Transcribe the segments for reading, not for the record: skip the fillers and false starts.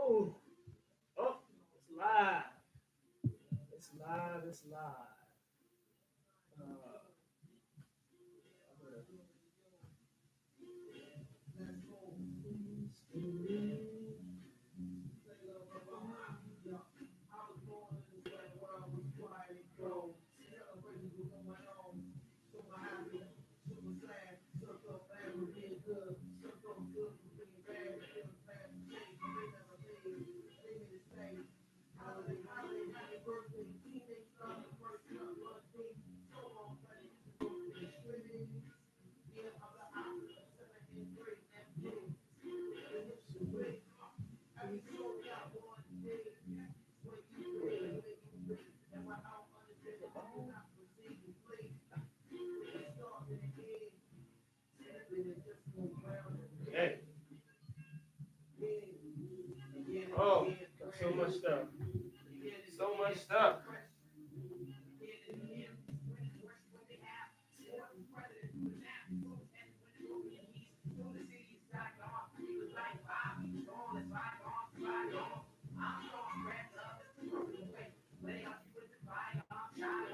Oh, oh, it's live. It's live. It's live. Uh, hey. Oh, so much stuff. So much stuff.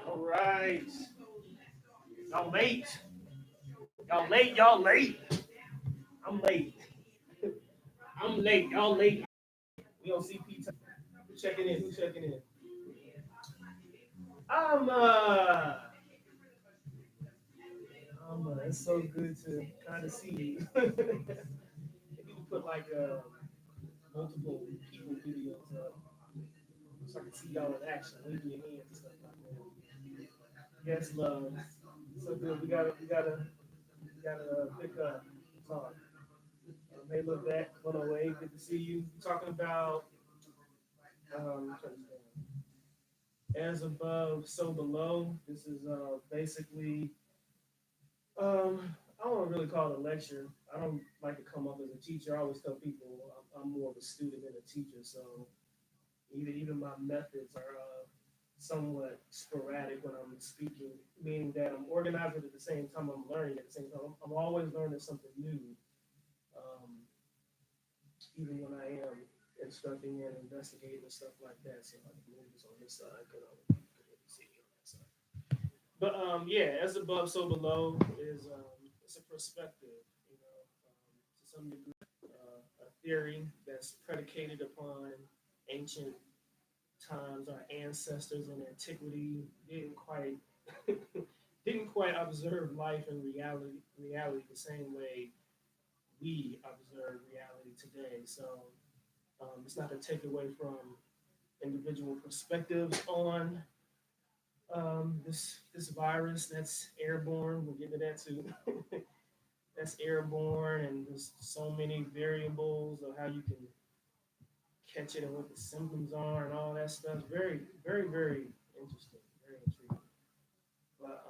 All right. Y'all late. Y'all late. Y'all late. I'm late. I'm late. Y'all late. We on CP time. Who checking in? Who checking in? I'm it's so good to kind of see you. If you can put like multiple people videos up so I can see y'all in action, waving your hands and stuff like that. Yes, love. So good. We gotta pick up. Talk. Hey, look back. 108. Good to see you. Talking about turn this down. As above, so below. This is basically I don't really call it a lecture. I don't like to come up as a teacher. I always tell people I'm more of a student than a teacher. So even my methods are somewhat sporadic when I'm speaking, meaning that I'm organizing at the same time I'm learning at the same time. I'm always learning something new, um, even when I am instructing and investigating and stuff like that. So I can move this on this side because I don't really see me on that side. But yeah, as above, so below is it's a perspective, to some degree, a theory that's predicated upon ancient times. Our ancestors in antiquity didn't quite observe life and reality the same way we observe reality today. So it's not to take away from individual perspectives on this virus that's airborne. We'll get to that too. That's airborne, and there's so many variables of how you can catch it and what the symptoms are and all that stuff. Very, very, very interesting, very intriguing. But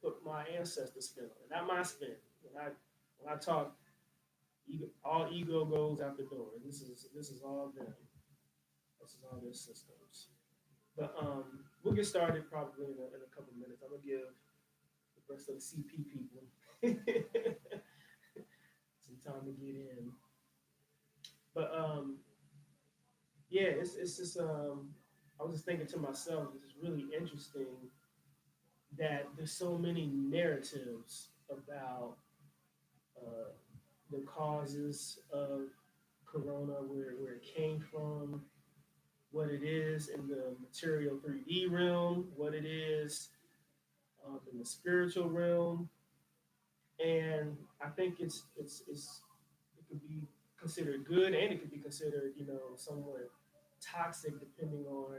put my ancestors spin on it, not my spin. When I talk, all ego goes out the door. This is all them. This is all their systems. But we'll get started probably in a couple minutes. I'm gonna give the rest of the CP people some time to get in. But yeah, it's just I was just thinking to myself, it's really interesting that there's so many narratives about uh, the causes of corona, where it came from, what it is in the material 3D realm, what it is in the spiritual realm, and I think it could be considered good and it could be considered somewhat toxic depending on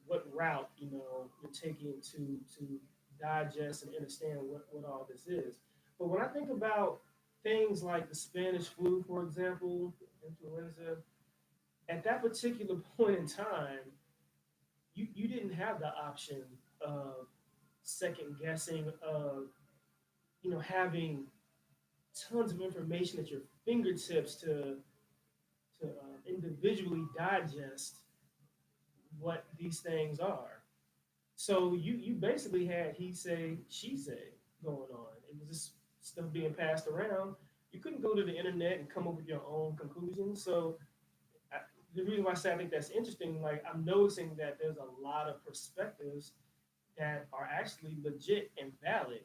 what route you're taking to digest and understand what all this is. But when I think about things like the Spanish flu, for example, influenza, at that particular point in time, you didn't have the option of second guessing, of having tons of information at your fingertips to individually digest what these things are. So you basically had he say she say going on. It was just stuff being passed around. you couldn't go to the internet and come up with your own conclusions. So I, the reason why I say I think that's interesting, like I'm noticing that there's a lot of perspectives that are actually legit and valid,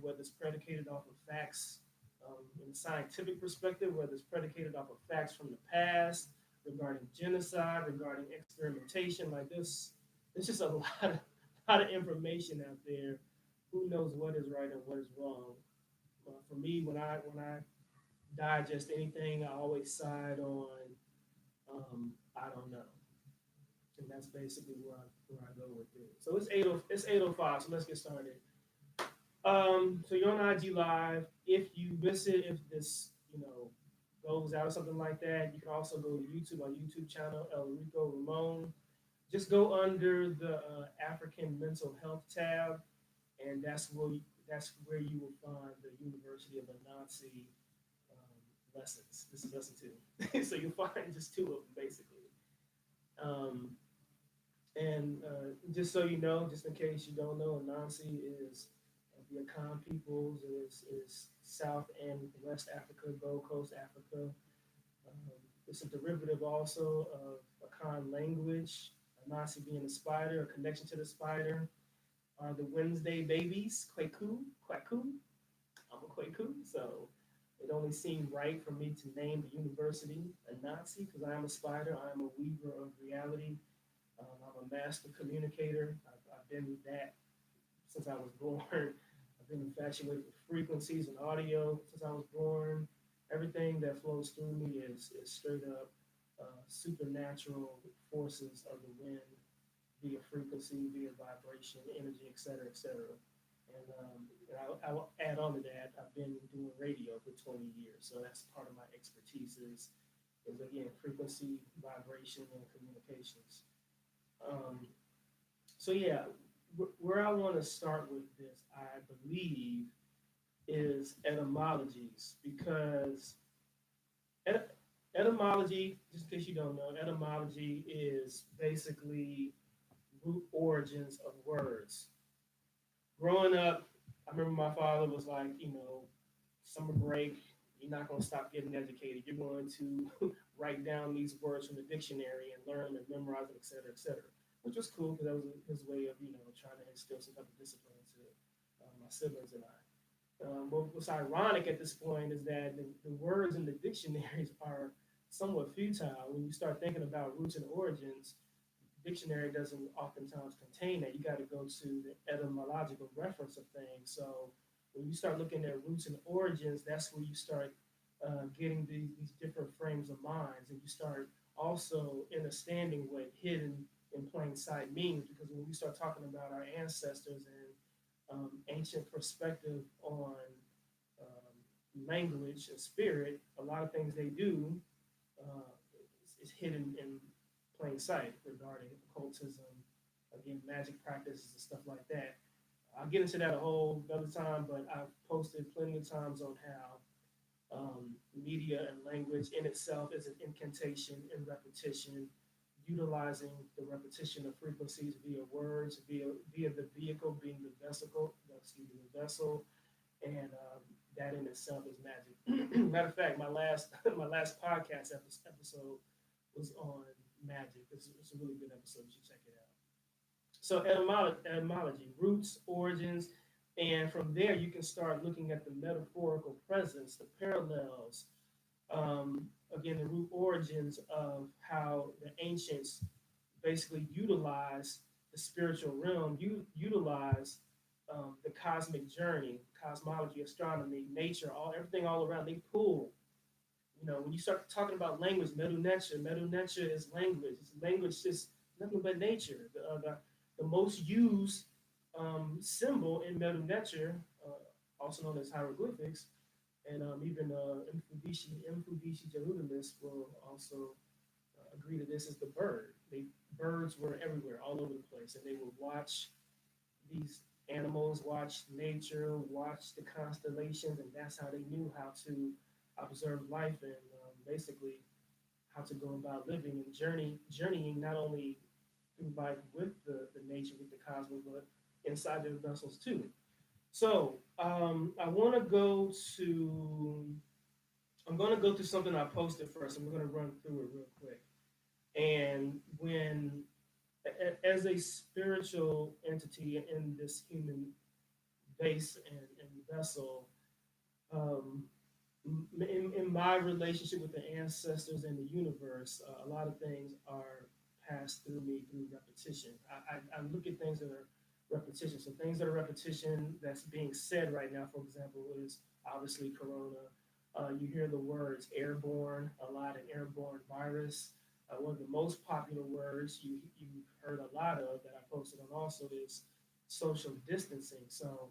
whether it's predicated off of facts in a scientific perspective, whether it's predicated off of facts from the past regarding genocide, regarding experimentation. Like this, there's just a lot of information out there. Who knows what is right and what is wrong? For me, when I digest anything, I always side on I don't know, and that's basically where I go with it. So it's 8:05. So let's get started. So you're on IG Live. If you miss it, if this goes out or something like that, you can also go to YouTube, our YouTube channel, El Rico Ramon. Just go under the African Mental Health tab, and that's where you will find the University of Anansi lessons. This is lesson two, so you'll find just two of them basically. Um, and just so you know, just in case you don't know, Anansi is the Akan peoples is South and West Africa, Gold Coast Africa. It's a derivative also of Akan language. Anansi being the spider, a connection to the spider. Are the Wednesday babies, Kwaku, Kwaku. I'm a Kwaku, so it only seemed right for me to name the university Anansi because I am a spider. I am a weaver of reality. I'm a master communicator. I've been that since I was born. I've been infatuated with frequencies and audio since I was born. Everything that flows through me is straight up supernatural forces of the wind via frequency, via vibration, energy, et cetera, et cetera. And I will add on to that. I've been doing radio for 20 years, so that's part of my expertise is again frequency, vibration, and communications. Um, so yeah, where I want to start with this, I believe, is etymologies because et- etymology, just in case you don't know, etymology is basically root origins of words. Growing up, I remember my father was like, summer break, you're not going to stop getting educated. You're going to write down these words from the dictionary and learn them and memorize them, et cetera, et cetera. Which was cool because that was his way of, trying to instill some type of discipline into my siblings and I. What's ironic at this point is that the words in the dictionaries are somewhat futile when you start thinking about roots and origins. Dictionary doesn't oftentimes contain that. You got to go to the etymological reference of things. So when you start looking at roots and origins, that's where you start getting these different frames of minds, and you start also understanding what hidden in plain sight means. Because when we start talking about our ancestors and ancient perspective on language and spirit, a lot of things they do uh, is hidden in plain sight regarding occultism, again, magic practices and stuff like that. I'll get into that a whole other time, but I've posted plenty of times on how media and language in itself is an incantation and repetition, utilizing the repetition of frequencies via words, via the vehicle being the vesicle, excuse me, the vessel, and that in itself is magic. Matter of fact, my last my last podcast episode was on magic. It's a really good episode. You should check it out. So etymology, roots, origins, and from there you can start looking at the metaphorical presence, the parallels. Again, the root origins of how the ancients basically utilize the spiritual realm, utilize the cosmic journey, cosmology, astronomy, nature, everything all around. They pull. When you start talking about language, medu nature is language. It's language, just nothing but nature. The most used symbol in medu nature, also known as hieroglyphics, and even Mfudishi Jerudalist will also agree to this, is the bird. Birds were everywhere, all over the place, and they would watch these animals, watch nature, watch the constellations, and that's how they knew how to observe life and basically how to go about living and journeying not only through life with the nature, with the cosmos, but inside their vessels too. So I want to go to I'm going to go through something I posted first, and we're going to run through it real quick. And as a spiritual entity in this human base and vessel, um, in my relationship with the ancestors and the universe, a lot of things are passed through me through repetition. I look at things that are repetition. So things that are repetition that's being said right now, for example, is obviously corona. You hear the words airborne a lot, an airborne virus. One of the most popular words you've heard a lot of that I posted on also is social distancing. So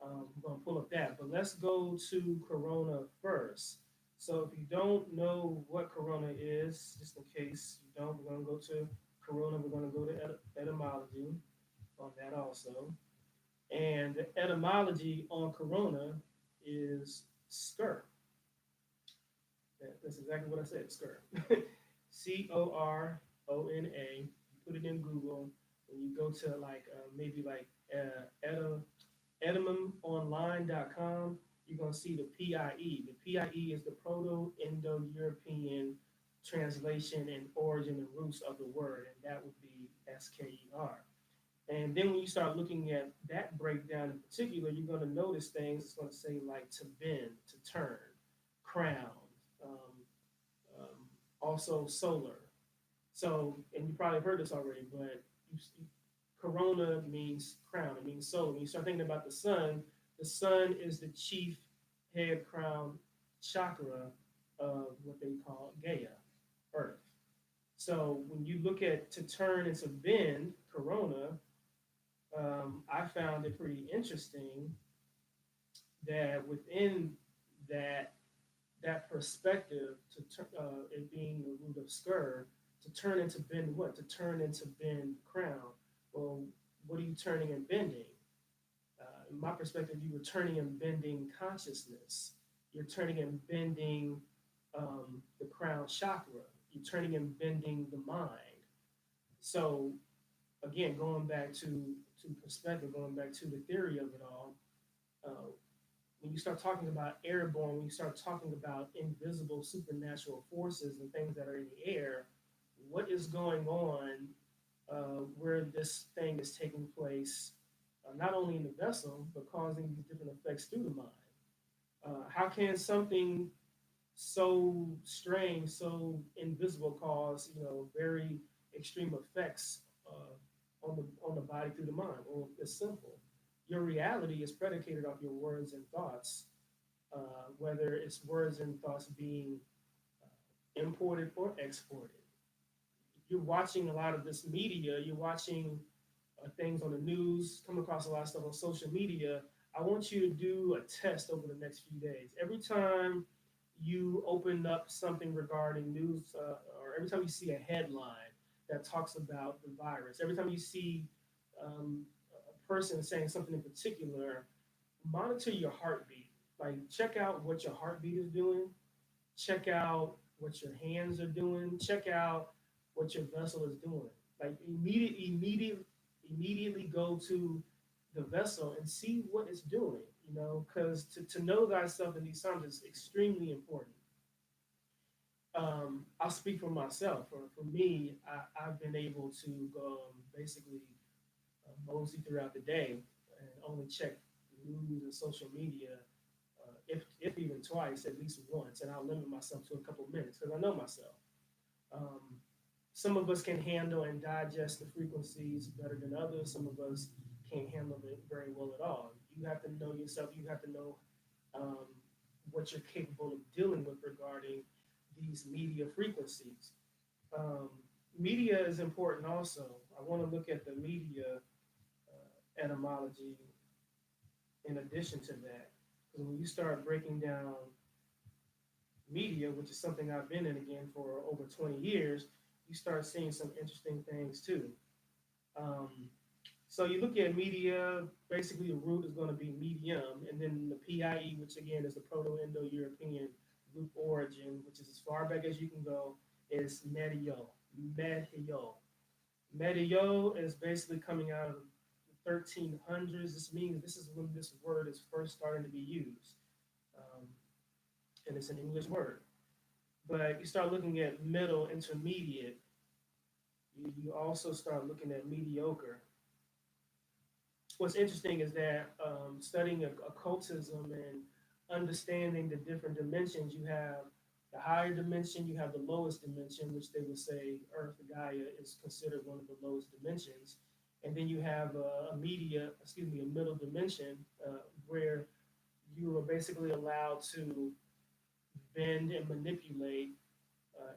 I'm going to pull up that. But let's go to Corona first. So if you don't know what Corona is, just in case you don't, we're going to go to Corona. We're going to go to etymology on that also. And the etymology on Corona is skir. That's exactly what I said, skir. Corona. You put it in Google, and you go to like maybe like etymonline.com, you're going to see the PIE. The PIE is the Proto Indo European translation and origin and roots of the word, and that would be SKER. And then when you start looking at that breakdown in particular, you're going to notice things. It's going to say like to bend, to turn, crown, um, also solar. So, and you probably heard this already, but corona means crown. It means solar. When you start thinking about the sun is the chief head crown chakra of what they call Gaia, Earth. So when you look at to turn and to bend, corona, I found it pretty interesting that within that that perspective it being the root of skir, to turn into bend what? To turn into bend crown. Well, what are you turning and bending? In my perspective, you were turning and bending consciousness. You're turning and bending the crown chakra. You're turning and bending the mind. So again, going back to perspective, going back to the theory of it all, uh, when you start talking about airborne, when you start talking about invisible supernatural forces and things that are in the air, what is going on where this thing is taking place, not only in the vessel, but causing these different effects through the mind? How can something so strange, so invisible, cause very extreme effects on the body through the mind? Well, it's simple. Your reality is predicated off your words and thoughts, whether it's words and thoughts being imported or exported. You're watching a lot of this media. You're watching things on the news, come across a lot of stuff on social media. I want you to do a test over the next few days. Every time you open up something regarding news, or every time you see a headline that talks about the virus, every time you see a person saying something in particular, monitor your heartbeat. Like, check out what your heartbeat is doing, check out what your hands are doing, check out what your vessel is doing. Like, immediately go to the vessel and see what it's doing, because to know thyself in these times is extremely important. I'll speak for myself. For me, I've been able to basically mosey throughout the day and only check news and social media, if even twice, at least once, and I'll limit myself to a couple minutes because I know myself. Um, some of us can handle and digest the frequencies better than others. Some of us can't handle it very well at all. You have to know yourself. You have to know um, what you're capable of dealing with regarding these media frequencies. Um, Media is important also. I want to look at the media etymology in addition to that. Because when you start breaking down media, which is something I've been in again for over 20 years, you start seeing some interesting things too. Um, so you look at media, basically the root is going to be medium, and then the PIE, which again is the Proto-Indo-European root origin, which is as far back as you can go, is medio. Medio. Medio is basically coming out of the 1300s. This means this is when this word is first starting to be used. Um, and it's an English word. But you start looking at middle, intermediate, you also start looking at mediocre. What's interesting is that studying occultism and understanding the different dimensions, you have the higher dimension, you have the lowest dimension, which they would say Earth, Gaia, is considered one of the lowest dimensions. And then you have a middle dimension where you are basically allowed to bend and manipulate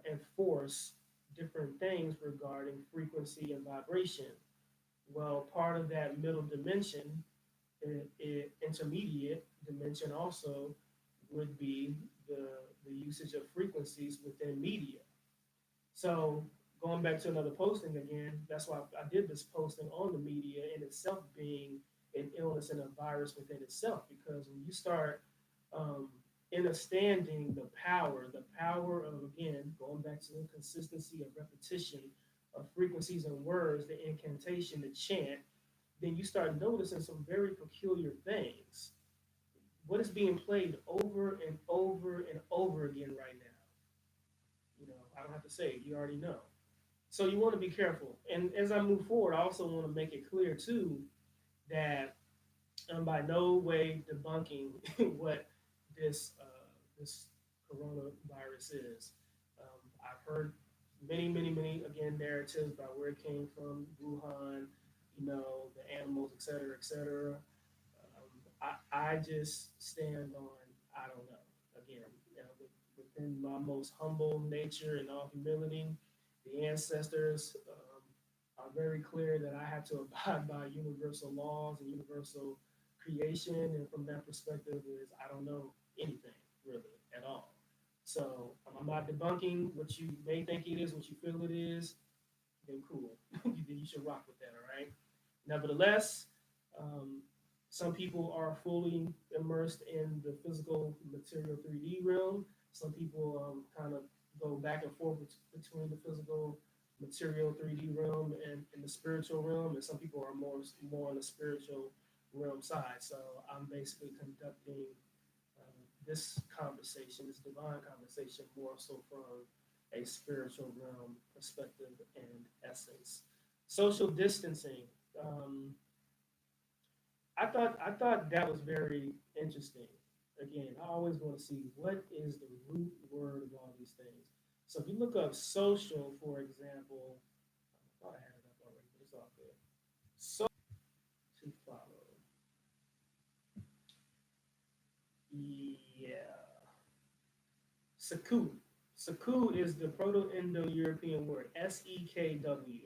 and force different things regarding frequency and vibration. Well, part of that middle dimension, intermediate dimension, also would be the usage of frequencies within media. So going back to another posting again, that's why I did this posting on the media in itself being an illness and a virus within itself. Because when you start um, understanding the power of, again, going back to the consistency of repetition of frequencies and words, the incantation, the chant, then you start noticing some very peculiar things. What is being played over and over and over again right now? I don't have to say it, you already know. So you want to be careful. And as I move forward, I also want to make it clear too that I'm by no way debunking what this coronavirus is. I've heard many again narratives about where it came from, Wuhan, the animals, et cetera, et cetera. I just stand on I don't know. Again, within my most humble nature and all humility, the ancestors are very clear that I have to abide by universal laws and universal creation. And from that perspective, is I don't know anything really at all. So I'm not debunking what you may think it is, what you feel it is. Then cool. Then you should rock with that. All right. Nevertheless, um, some people are fully immersed in the physical material 3D realm. Some people kind of go back and forth between the physical material 3D realm and the spiritual realm, and some people are more on the spiritual realm side. So I'm basically conducting this conversation, this divine conversation, more so from a spiritual realm perspective and essence. Social distancing. Um, I thought that was very interesting. Again, I always want to see what is the root word of all these things. So if you look up social, for example, I thought I had it up already, but it's all good. So to follow. Yeah. Sekud. Sekud is the Proto-Indo-European word. S-E-K-W.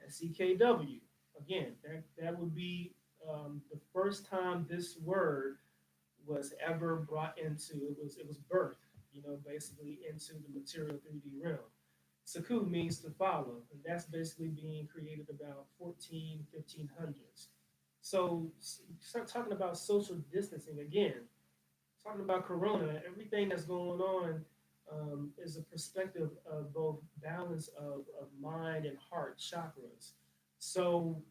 S-E-K-W. Again, that would be the first time this word was ever brought into it was birthed, basically into the material 3D realm. Saku means to follow, and that's basically being created about 1500s. So start talking about social distancing again, talking about corona, everything that's going on is a perspective of both balance of mind and heart chakras. So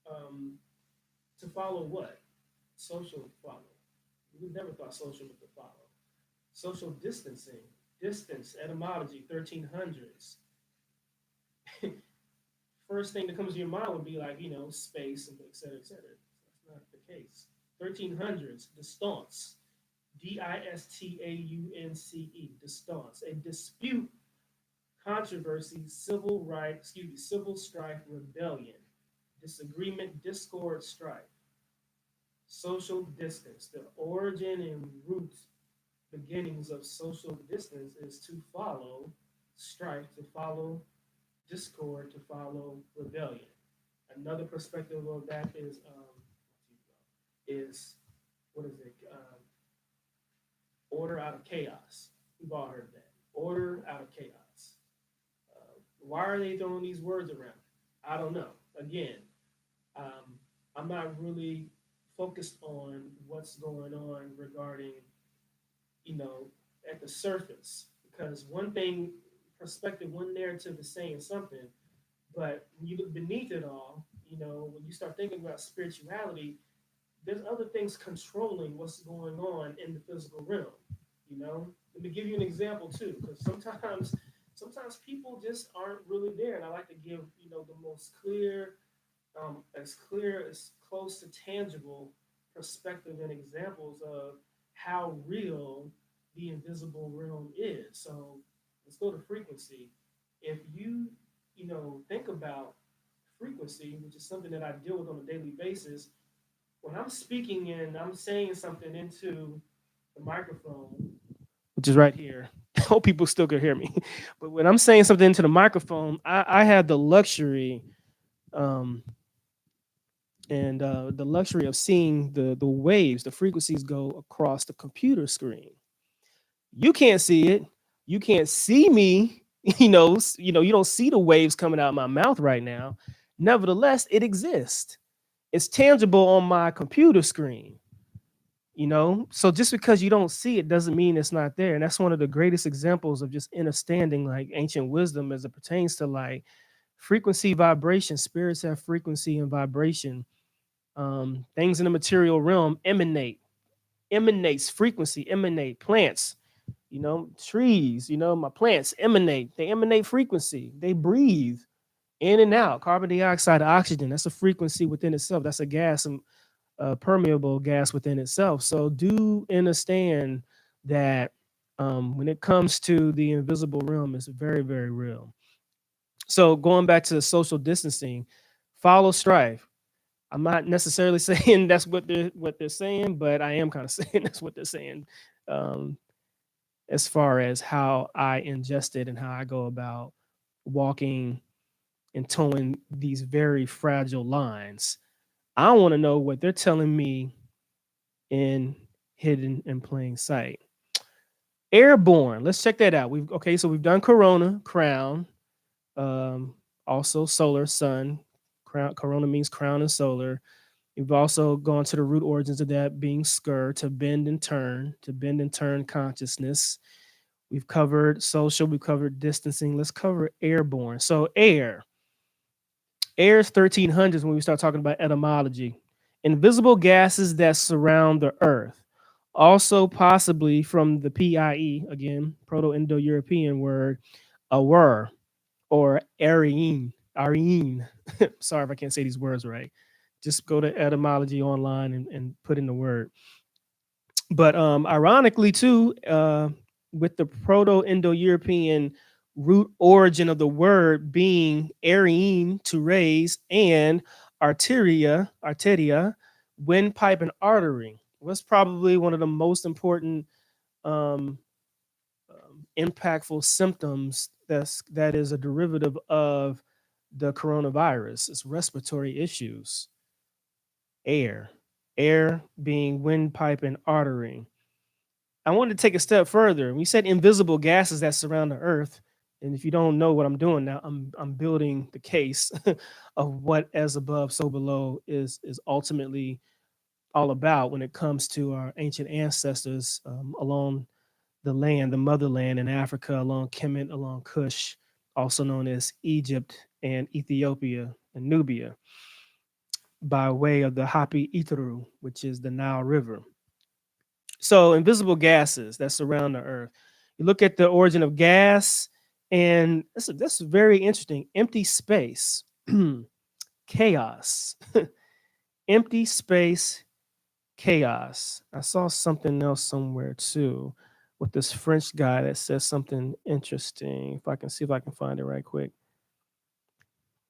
um, to follow what? Social follow. We never thought social was to follow. Social distancing, distance, etymology, 1300s. First thing that comes to your mind would be like, space and et cetera, et cetera. That's not the case. 1300s, distance, Distaunce, distance, a dispute, controversy, civil strife, rebellion, disagreement, discord, strife. Social distance, the origin and root beginnings of social distance is to follow strife, to follow discord, to follow rebellion. Another perspective of that is what is it? Order out of chaos. We've all heard that. Order out of chaos. Why are they throwing these words around? I don't know. Again, um, I'm not really focused on what's going on regarding, you know, at the surface. Because one thing, perspective, one narrative is saying something, but when you look beneath it all, when you start thinking about spirituality, there's other things controlling what's going on in the physical realm. You know, let me give you an example too, because sometimes people just aren't really there, and I like to give the most clear as close to tangible perspective and examples of how real the invisible realm is. So let's go to frequency. If you think about frequency, which is something that I deal with on a daily basis, when I'm speaking and I'm saying something into the microphone, which is right here. I hope people still can hear me. But when I'm saying something into the microphone, I have the luxury um, and the luxury of seeing the waves, the frequencies go across the computer screen. You can't see it. You can't see me. You don't see the waves coming out of my mouth right now. Nevertheless, it exists. It's tangible on my computer screen. So just because you don't see it doesn't mean it's not there. And that's one of the greatest examples of just understanding like ancient wisdom as it pertains to like frequency, vibration. Spirits have frequency and vibration. Things in the material realm emanates frequency, emanate plants, trees, my plants they emanate frequency. They breathe in and out carbon dioxide, oxygen. That's a frequency within itself. That's a gas, and permeable gas within itself. So do understand that when it comes to the invisible realm, it's very, very real. So going back to social distancing, follow strife. I'm not necessarily saying that's what they're saying, but I am kind of saying that's what they're saying, um, as far as how I ingest it and how I go about walking and towing these very fragile lines. I want to know what they're telling me in hidden in plain sight. Airborne. Let's check that out. So we've done Corona, crown, um, also solar, sun. Crown, corona means crown and solar. We've also gone to the root origins of that being skr, to bend and turn consciousness. We've covered social, we've covered distancing. Let's cover airborne. So air is 1300s when we start talking about etymology. Invisible gases that surround the earth. Also possibly from the PIE, again, Proto-Indo-European word, awar or Aryan. Sorry if I can't say these words right. Just go to etymology online and put in the word. But ironically, too, with the Proto-Indo-European root origin of the word being Aryan, to raise, and arteria, windpipe and artery, was probably one of the most important um, impactful symptoms that is a derivative of the coronavirus. It's respiratory issues. Air, air being windpipe and artery. I wanted to take a step further. We said invisible gases that surround the earth. And if you don't know what I'm doing now, I'm building the case of what as above, so below is ultimately all about when it comes to our ancient ancestors along the land, the motherland in Africa, along Kemet, along Kush, also known as Egypt and Ethiopia and Nubia, by way of the Hapi Iteru, which is the Nile River. So invisible gases that surround the earth. You look at the origin of gas, and that's very interesting. Empty space, chaos, empty space, chaos. I saw something else somewhere too with this French guy that says something interesting. If I can see if I can find it right quick.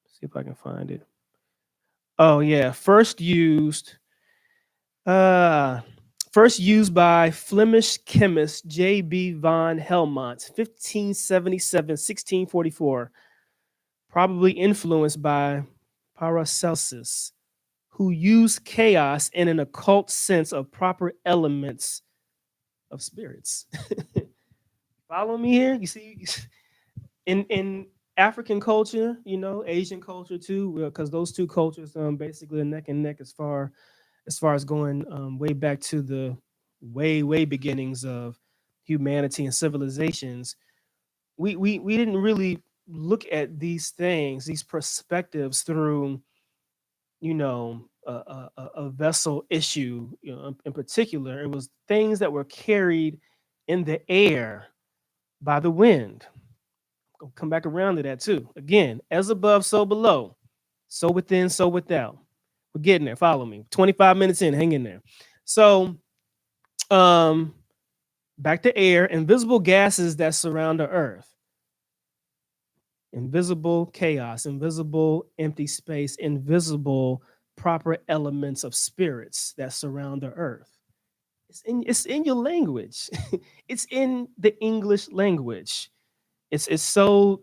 See if I can find it. Oh yeah, uh first used by Flemish chemist J.B. von Helmont, 1577, 1644, probably influenced by Paracelsus, who used chaos in an occult sense of proper elements of spirits. Follow me here? You see, in African culture, Asian culture too, because those two cultures basically are neck and neck as far as going way back to the way beginnings of humanity and civilizations. We didn't really look at these things, these perspectives through a vessel issue. In particular, it was things that were carried in the air by the wind. Gonna come back around to that too. Again, as above, so below, so within, so without. We're getting there. Follow me. 25 minutes in, hang in there. So, um, back to air, invisible gases that surround the earth, invisible chaos, invisible empty space, invisible proper elements of spirits that surround the earth. It's in your language. It's in the English language. It's so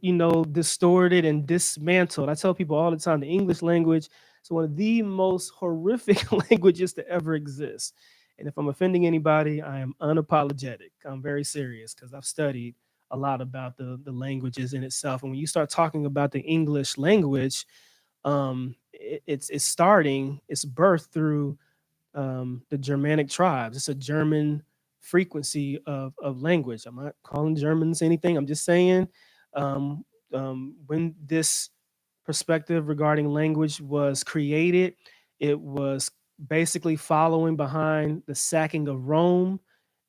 distorted and dismantled. I tell people all the time the English language is one of the most horrific languages to ever exist. And if I'm offending anybody, I am unapologetic. I'm very serious because I've studied a lot about the languages in itself. And when you start talking about the English language, it's starting its birth through the Germanic tribes. It's a German frequency of language. I'm not calling Germans anything. I'm just saying um, when this perspective regarding language was created, it was basically following behind the sacking of Rome.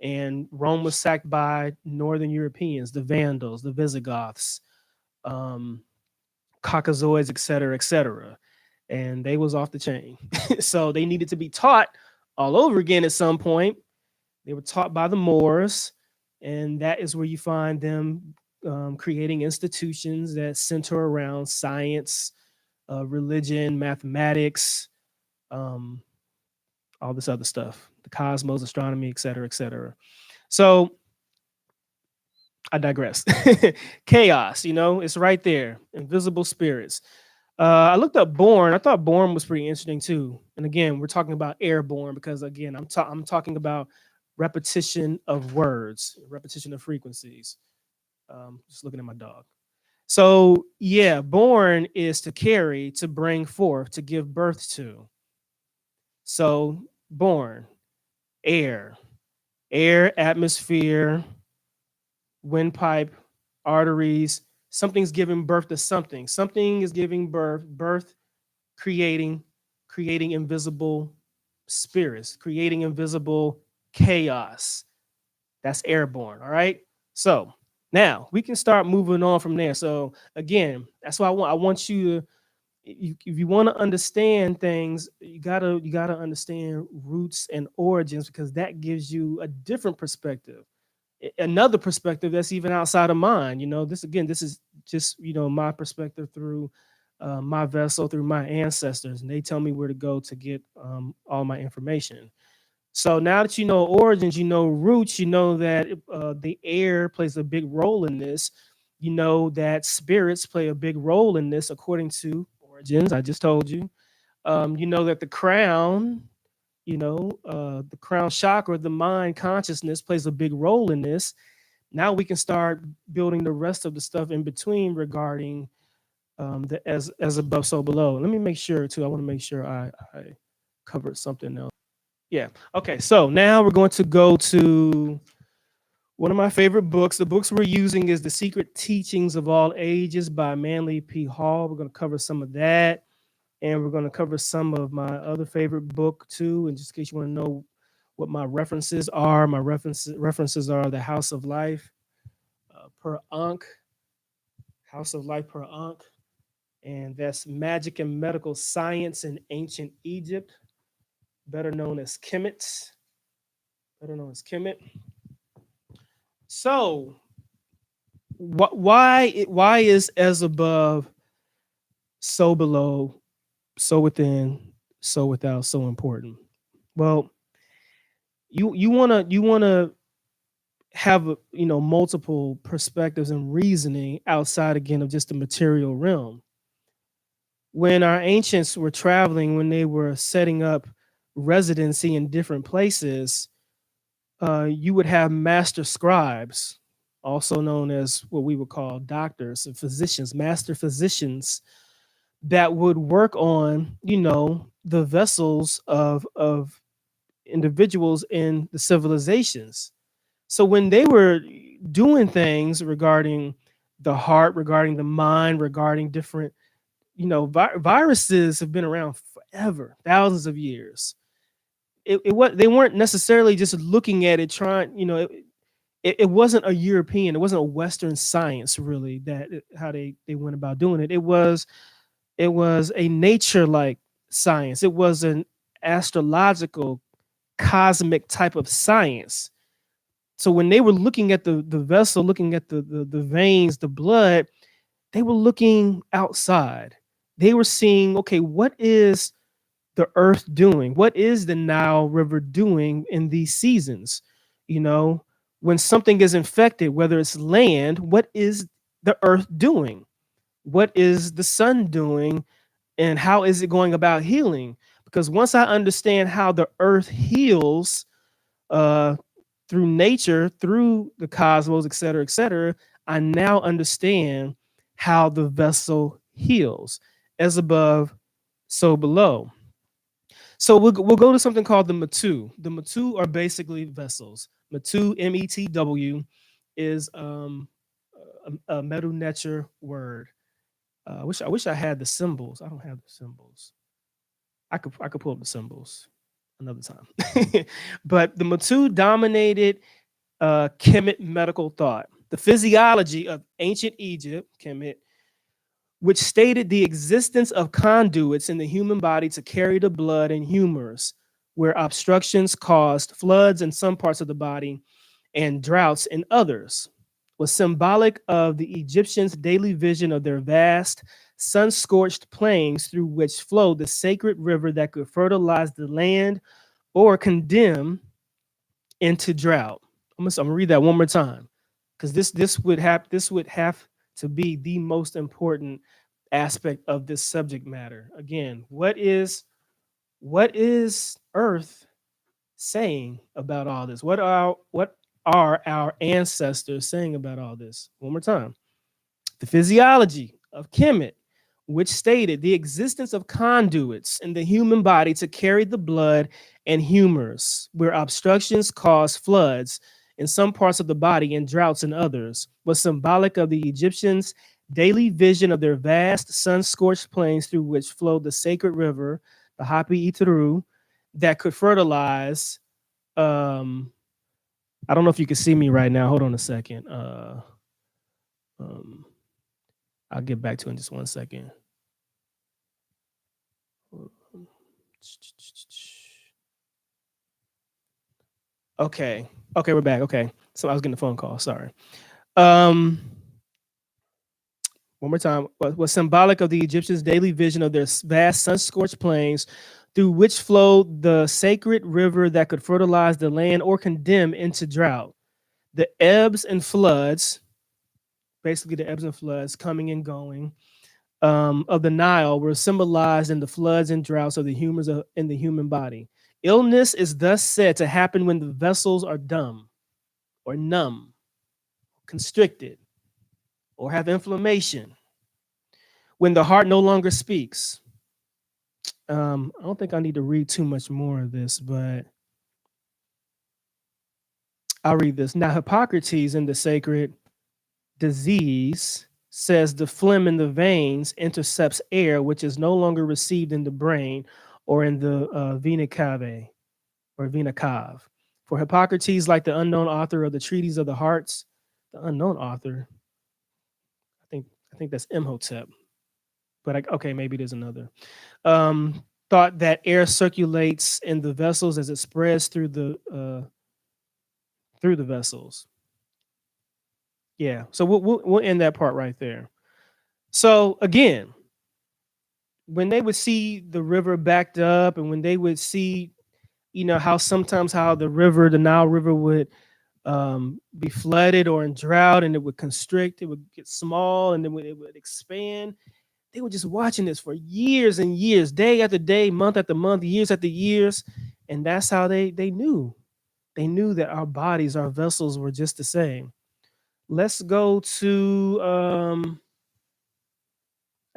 And Rome was sacked by Northern Europeans, the Vandals, the Visigoths, um, Caucasoids, et cetera, et cetera. And they was off the chain. So they needed to be taught all over again at some point. They were taught by the Moors, and that is where you find them creating institutions that center around science, religion, mathematics, um, all this other stuff, the cosmos, astronomy, et cetera, et cetera. So I digress. Chaos, it's right there. Invisible spirits. I looked up born. I thought born was pretty interesting too. And again, we're talking about airborne because again, I'm talking about repetition of words, repetition of frequencies. Just looking at my dog. So yeah, born is to carry, to bring forth, to give birth to. So born, air, air, atmosphere, windpipe, arteries. Something's giving birth to something. Something is giving birth, creating, creating invisible spirits, creating invisible chaos. That's airborne. All right. So now we can start moving on from there. So again, that's why I want you to, if you want to understand things, you gotta understand roots and origins because that gives you a different perspective, another perspective that's even outside of mine. This is just my perspective through my vessel, through my ancestors, and they tell me where to go to get all my information. So now that you know origins, you know roots, you know that the air plays a big role in this. You know that spirits play a big role in this, according to origins. I just told you. You know that the crown, the crown chakra, the mind consciousness plays a big role in this. Now we can start building the rest of the stuff in between regarding the as above, so below. Let me make sure too. I want to make sure I covered something else. Yeah. Okay. So now we're going to go to one of my favorite books. The books we're using is The Secret Teachings of All Ages by Manly P. Hall. We're going to cover some of that. And we're going to cover some of my other favorite book too. And just in case you want to know what my references are, my references are The House of Life per Ankh, House of Life per Ankh. And that's Magic and Medical Science in Ancient Egypt, better known as Kemet. Better known as Kemet. So, why is as above, so below, so within, so without so important? Well, you wanna have multiple perspectives and reasoning outside again of just the material realm. When our ancients were traveling, when they were setting up residency in different places, you would have master scribes, also known as what we would call doctors and physicians, master physicians that would work on, the vessels of individuals in the civilizations. So when they were doing things regarding the heart, regarding the mind, regarding different, viruses have been around forever, thousands of years. It what they weren't necessarily just looking at it, trying, it wasn't a European, it wasn't a Western science really how they went about doing it. It was a nature like science. It was an astrological cosmic type of science. So when they were looking at the vessel, looking at the veins, the blood, they were looking outside. They were seeing, okay, what is the earth doing? What is the Nile River doing in these seasons? You know, when something is infected, whether it's land, what is the earth doing? What is the sun doing? And how is it going about healing? Because once I understand how the earth heals, uh, through nature, through the cosmos, et cetera, I now understand how the vessel heals, as above, so below. So we'll go to something called the Matu. The Matu are basically vessels. Matu, METW, is a Medu Neter word. I wish I had the symbols. I don't have the symbols. I could pull up the symbols another time. But the Matu dominated Kemet medical thought. The physiology of ancient Egypt, Kemet, which stated the existence of conduits in the human body to carry the blood and humors, where obstructions caused floods in some parts of the body and droughts in others, was symbolic of the Egyptians' daily vision of their vast, sun scorched plains through which flowed the sacred river that could fertilize the land or condemn into drought. I'm gonna read that one more time, because this would have to be the most important aspect of this subject matter. Again, what is Earth saying about all this? What are our ancestors saying about all this? One more time. The physiology of Kemet, which stated the existence of conduits in the human body to carry the blood and humors, where obstructions cause floods in some parts of the body and droughts in others, was symbolic of the Egyptians' daily vision of their vast sun scorched plains through which flowed the sacred river, the Hapi Iteru, that could fertilize. Um, I don't know if you can see me right now. Hold on a second. Um, I'll get back to it in just one second. Okay. Okay, we're back. Okay. So I was getting a phone call. Sorry. Um, one more time. Was symbolic of the Egyptians' daily vision of their vast sun-scorched plains through which flowed the sacred river that could fertilize the land or condemn into drought. The ebbs and floods, basically the ebbs and floods coming and going, of the Nile were symbolized in the floods and droughts of the humors in the human body. Illness is thus said to happen when the vessels are dumb or numb, constricted, or have inflammation, when the heart no longer speaks. I don't think I need to read too much more of this, but I'll read this. Now, Hippocrates in the sacred disease says the phlegm in the veins intercepts air, which is no longer received in the brain or in the vena cava or vena cava. For Hippocrates, like the unknown author of the Treatise of the Hearts, the unknown author, I think that's Imhotep, but okay, maybe there's another. Thought that air circulates in the vessels as it spreads through the vessels. Yeah, so we'll end that part right there. So again, when they would see the river backed up, and when they would see, how sometimes how the Nile River would be flooded or in drought, and it would constrict, it would get small, and then it would expand. They were just watching this for years and years, day after day, month after month, years after years, and that's how they knew. They knew that our bodies, our vessels, were just the same. Let's go to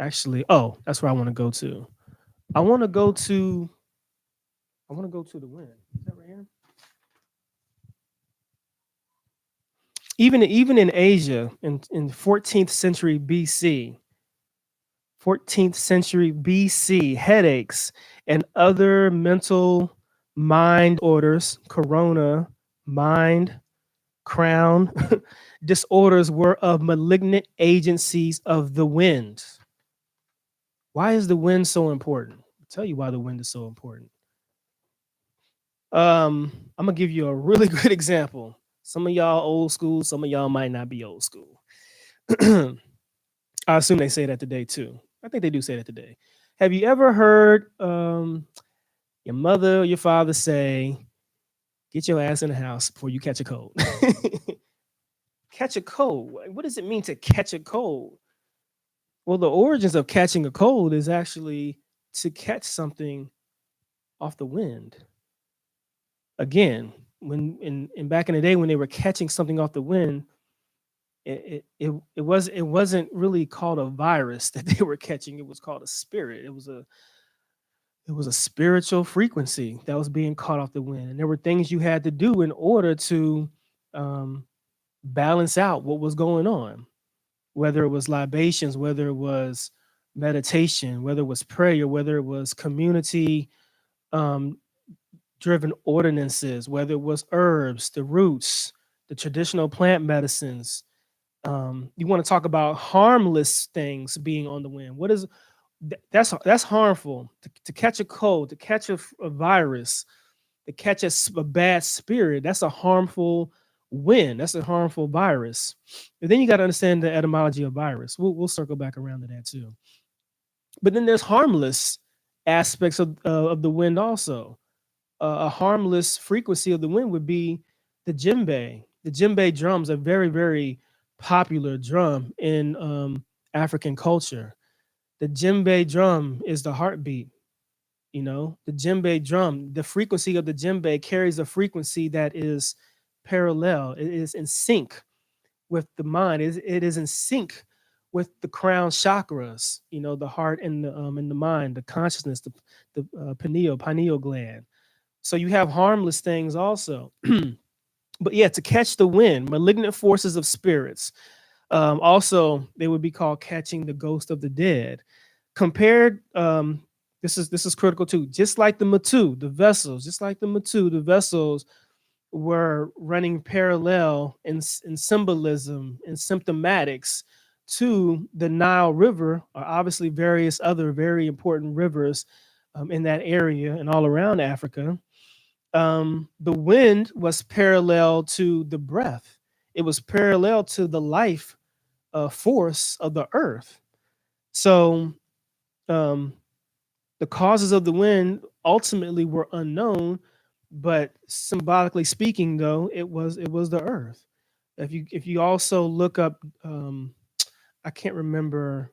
actually. Oh, that's where I want to go to. I want to go to. I want to go to the wind. Is that right here? Even in Asia, in 14th century BC, 14th century BC, headaches and other mental mind orders, corona, mind crown disorders were of malignant agencies of the wind. Why is the wind so important? I'll tell you why the wind is so important. I'm gonna give you a really good example. Some of y'all old school, some of y'all might not be old school. I assume they say that today too. I think they do say that today. Have you ever heard your mother or your father say, "Get your ass in the house before you catch a cold"? Catch a cold. What does it mean to catch a cold? Well, the origins of catching a cold is actually to catch something off the wind. Again, when in back in the day when they were catching something off the wind, it wasn't really called a virus that they were catching. It was called a spirit. It was a spiritual frequency that was being caught off the wind, and there were things you had to do in order to um, balance out what was going on. Whether it was libations, whether it was meditation, whether it was prayer, whether it was community um, driven ordinances, whether it was herbs, the roots, the traditional plant medicines. You want to talk about harmless things being on the wind. What is that's harmful to catch a cold, to catch a virus, to catch a bad spirit. That's a harmful wind. That's a harmful virus. And then you got to understand the etymology of virus. We'll circle back around to that too. But then there's harmless aspects of the wind also. A harmless frequency of the wind would be the djembe. The djembe drums are very, very popular drum in African culture. The djembe drum is the heartbeat. The djembe drum, the frequency of the djembe carries a frequency that is parallel. It is in sync with the mind. It is in sync with the crown chakras. The heart and the mind, the consciousness, the pineal gland. So you have harmless things also. But yeah, to catch the wind, malignant forces of spirits. Also, they would be called catching the ghost of the dead. Compared, this is critical too. Just like the Matu, the vessels, the vessels were running parallel in symbolism and symptomatics to the Nile River, or obviously various other very important rivers in that area and all around Africa. The wind was parallel to the breath. It was parallel to the life force of the earth. So um, the causes of the wind ultimately were unknown, but symbolically speaking, though, it was the earth. If you also look up, I can't remember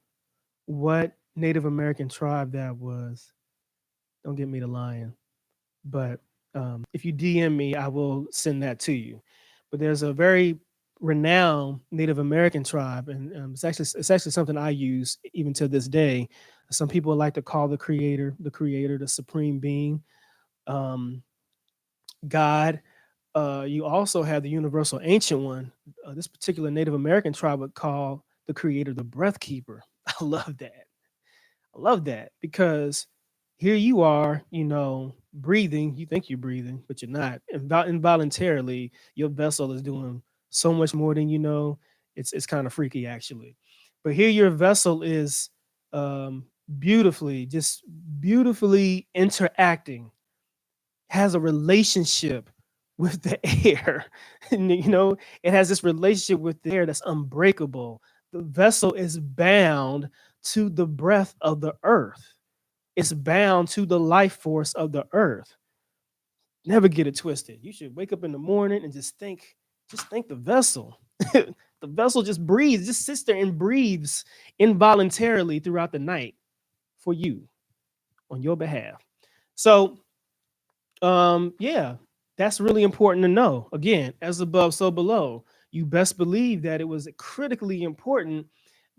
what Native American tribe that was. Don't get me to lying, but if you DM me, I will send that to you. But there's a very renowned Native American tribe, and it's actually something I use even to this day. Some people like to call the creator, the supreme being, um, God. You also have the universal ancient one. This particular Native American tribe would call the creator the breath keeper. I love that. I love that because here you are, breathing. You think you're breathing, but you're not. Involuntarily, your vessel is doing so much more than you know. It's kind of freaky, actually. But here, your vessel is um, just beautifully interacting, has a relationship with the air. And, it has this relationship with the air that's unbreakable. The vessel is bound to the breath of the earth. It's bound to the life force of the earth. Never get it twisted. You should wake up in the morning and just think the vessel. The vessel just breathes, just sits there and breathes involuntarily throughout the night for you on your behalf. So, yeah, that's really important to know. Again, as above, so below. You best believe that it was critically important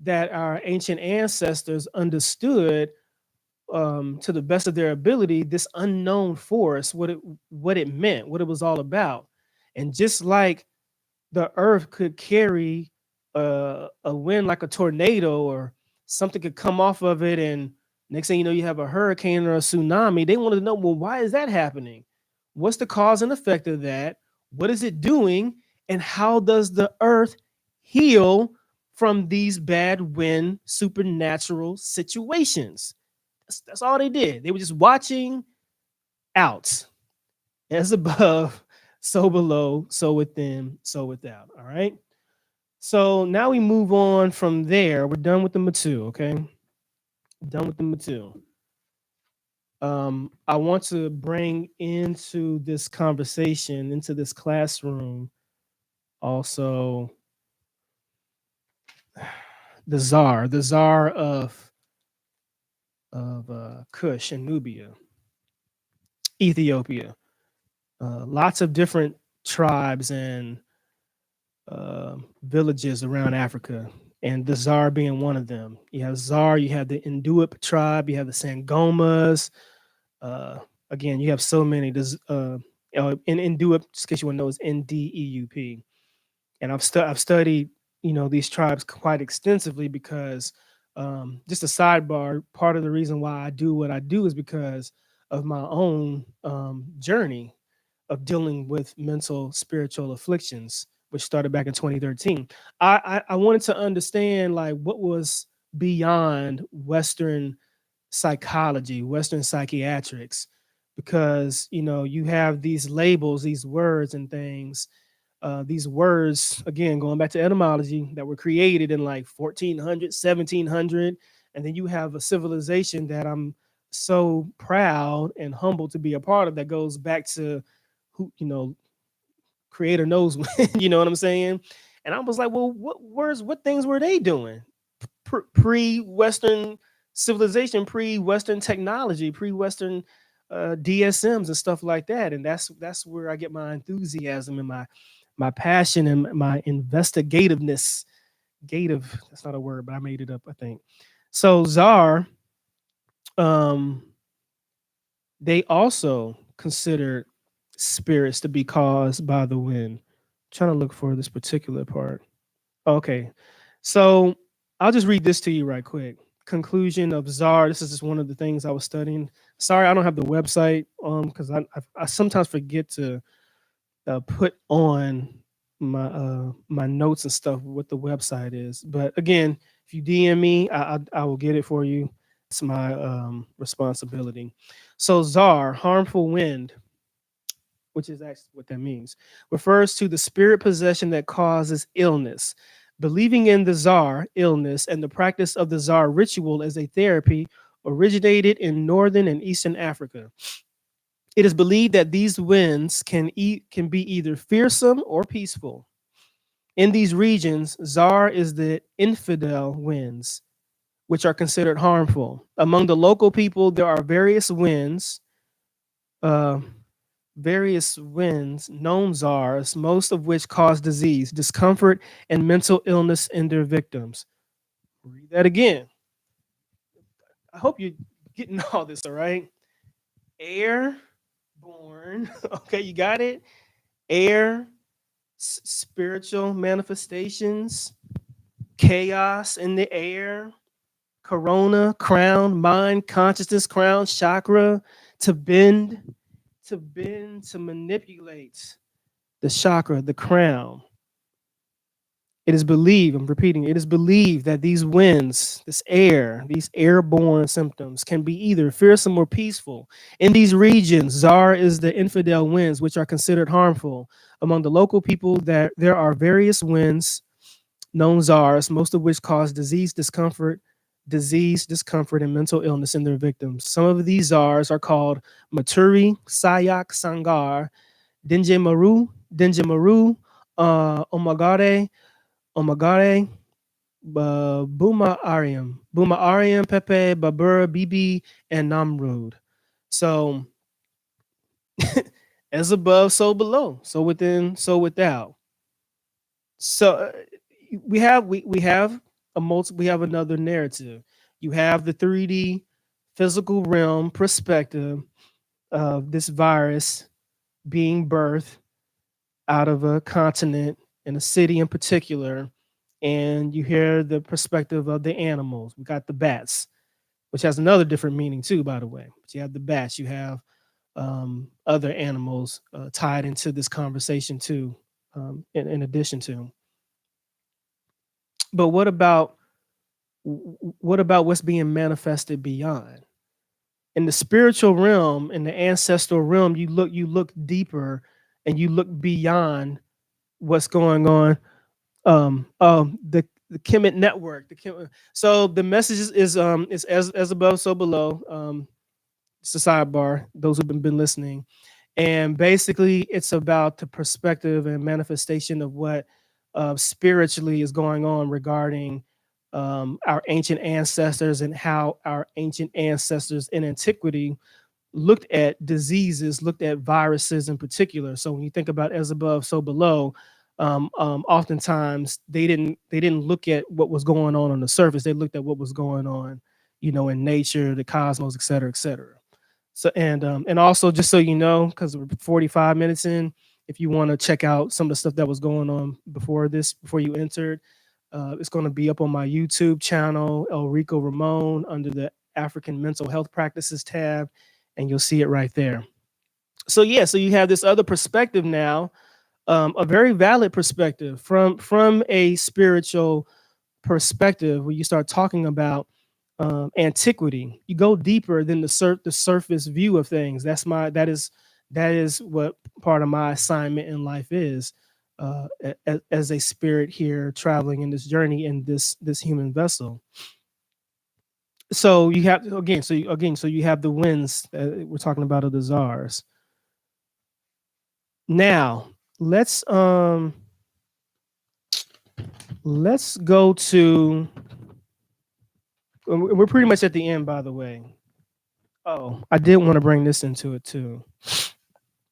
that our ancient ancestors understood to the best of their ability this unknown force, what it meant, what it was all about. And just like the earth could carry a wind like a tornado, or something could come off of it, and next thing you know you have a hurricane or a tsunami. They wanted to know, well, why is that happening? What's the cause and effect of that? What is it doing? And how does the earth heal from these bad wind supernatural situations? That's all they did. They were just watching out. As above, so below, so within, so without. All right. So now we move on from there. We're done with the Matu, okay? Done with the Matu. I want to bring into this conversation, into this classroom, also the czar of Kush and Nubia, Ethiopia. Lots of different tribes and villages around Africa, and the Czar being one of them. You have Czar, you have the Induip tribe, you have the Sangomas. Uh, Again, you have so many. In Induip, just in case you want to know, is Ndeup. And I've studied these tribes quite extensively because just a sidebar. Part of the reason why I do what I do is because of my own journey of dealing with mental spiritual afflictions, which started back in 2013. I wanted to understand like what was beyond Western psychology, Western psychiatrics, because you have these labels, these words and things. These words, again, going back to etymology, that were created in like 1400, 1700, and then you have a civilization that I'm so proud and humbled to be a part of, that goes back to who creator knows when. You know what I'm saying? And I was like, well, what things were they doing pre-Western civilization, pre-Western technology, pre-Western DSMs and stuff like that? And that's where I get my enthusiasm and my passion and my investigativeness. Gative, that's not a word, but I made it up, I think. So Czar, um, they also considered spirits to be caused by the wind. Trying to look for this particular part. Okay. So I'll just read this to you right quick. Conclusion of Czar. This is just one of the things I was studying. Sorry, I don't have the website because I sometimes forget to put on my notes and stuff what the website is. But again, if you DM me, I will get it for you. It's my responsibility. So Czar, harmful wind, which is actually what that means, refers to the spirit possession that causes illness. Believing in the Tsar illness and the practice of the Tsar ritual as a therapy originated in northern and eastern Africa. It is believed that these winds can be either fearsome or peaceful. In these regions, Tsar is the infidel winds, which are considered harmful. Among the local people, there are uh, various winds, known czars, most of which cause disease, discomfort, and mental illness in their victims. Read that again. I hope you're getting all this, all right? Airborne, okay, you got it? Air, spiritual manifestations, chaos in the air, corona, crown, mind, consciousness, crown, chakra, to bend, to manipulate the chakra, the crown. It is believed, I'm repeating, it is believed that these winds, this air, these airborne symptoms can be either fearsome or peaceful. In these regions, Zar is the infidel winds, which are considered harmful. Among the local people, there are various winds, known czars, most of which cause disease, discomfort, and mental illness in their victims. Some of these czars are called Maturi, Sayak, Sangar, Dinjamaru, Omagare, Omagare, Buma Ariam, Pepe, Babur, Bibi, and Namrud. So, as above, so below, so within, so without. So we have we have another narrative. You have the 3D physical realm perspective of this virus being birthed out of a continent in a city in particular, and you hear the perspective of the animals. We got the bats, which has another different meaning too, by the way. But you have the bats, you have other animals tied into this conversation too. in addition to. But what about what's being manifested beyond? In the spiritual realm, in the ancestral realm, you look deeper and you look beyond what's going on. The Kemet network. So the message is as above, so below. It's a sidebar. Those who've been listening, and basically, it's about the perspective and manifestation of what spiritually is going on regarding our ancient ancestors and how our ancient ancestors in antiquity looked at diseases, looked at viruses in particular. So when you think about as above, so below, oftentimes they didn't look at what was going on the surface. They looked at what was going on, in nature, the cosmos, et cetera, et cetera. So and also just so you know, because we're 45 minutes in, if you want to check out some of the stuff that was going on before you entered, it's going to be up on my YouTube channel, El Rico Ramon, under the African Mental Health Practices tab, and you'll see it right there. So yeah, so you have this other perspective now, a very valid perspective from a spiritual perspective. When you start talking about antiquity, you go deeper than the surface view of things. That is what part of my assignment in life is, as a spirit here traveling in this journey in this human vessel. So you have so you have the winds that we're talking about, of the czars. Now let's go to, we're pretty much at the end, by the way. Oh, I did want to bring this into it too.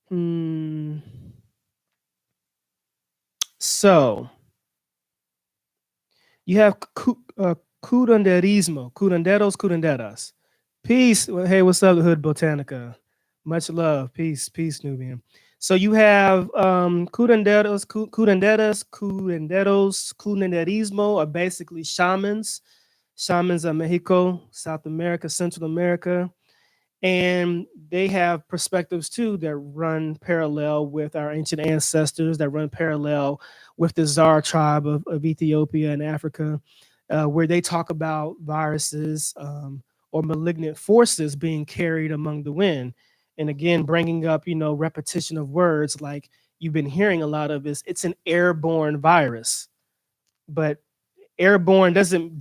Hmm. So you have curanderismo, curanderas. Peace. Hey, what's up, Hood Botanica? Much love. Peace, Nubian. So you have curanderismo are basically shamans. Shamans of Mexico, South America, Central America, and they have perspectives too that run parallel with our ancient ancestors, that run parallel with the Zar tribe of Ethiopia and Africa, where they talk about viruses, or malignant forces being carried among the wind. And again, bringing up, repetition of words like you've been hearing a lot of, is it's an airborne virus. But airborne doesn't,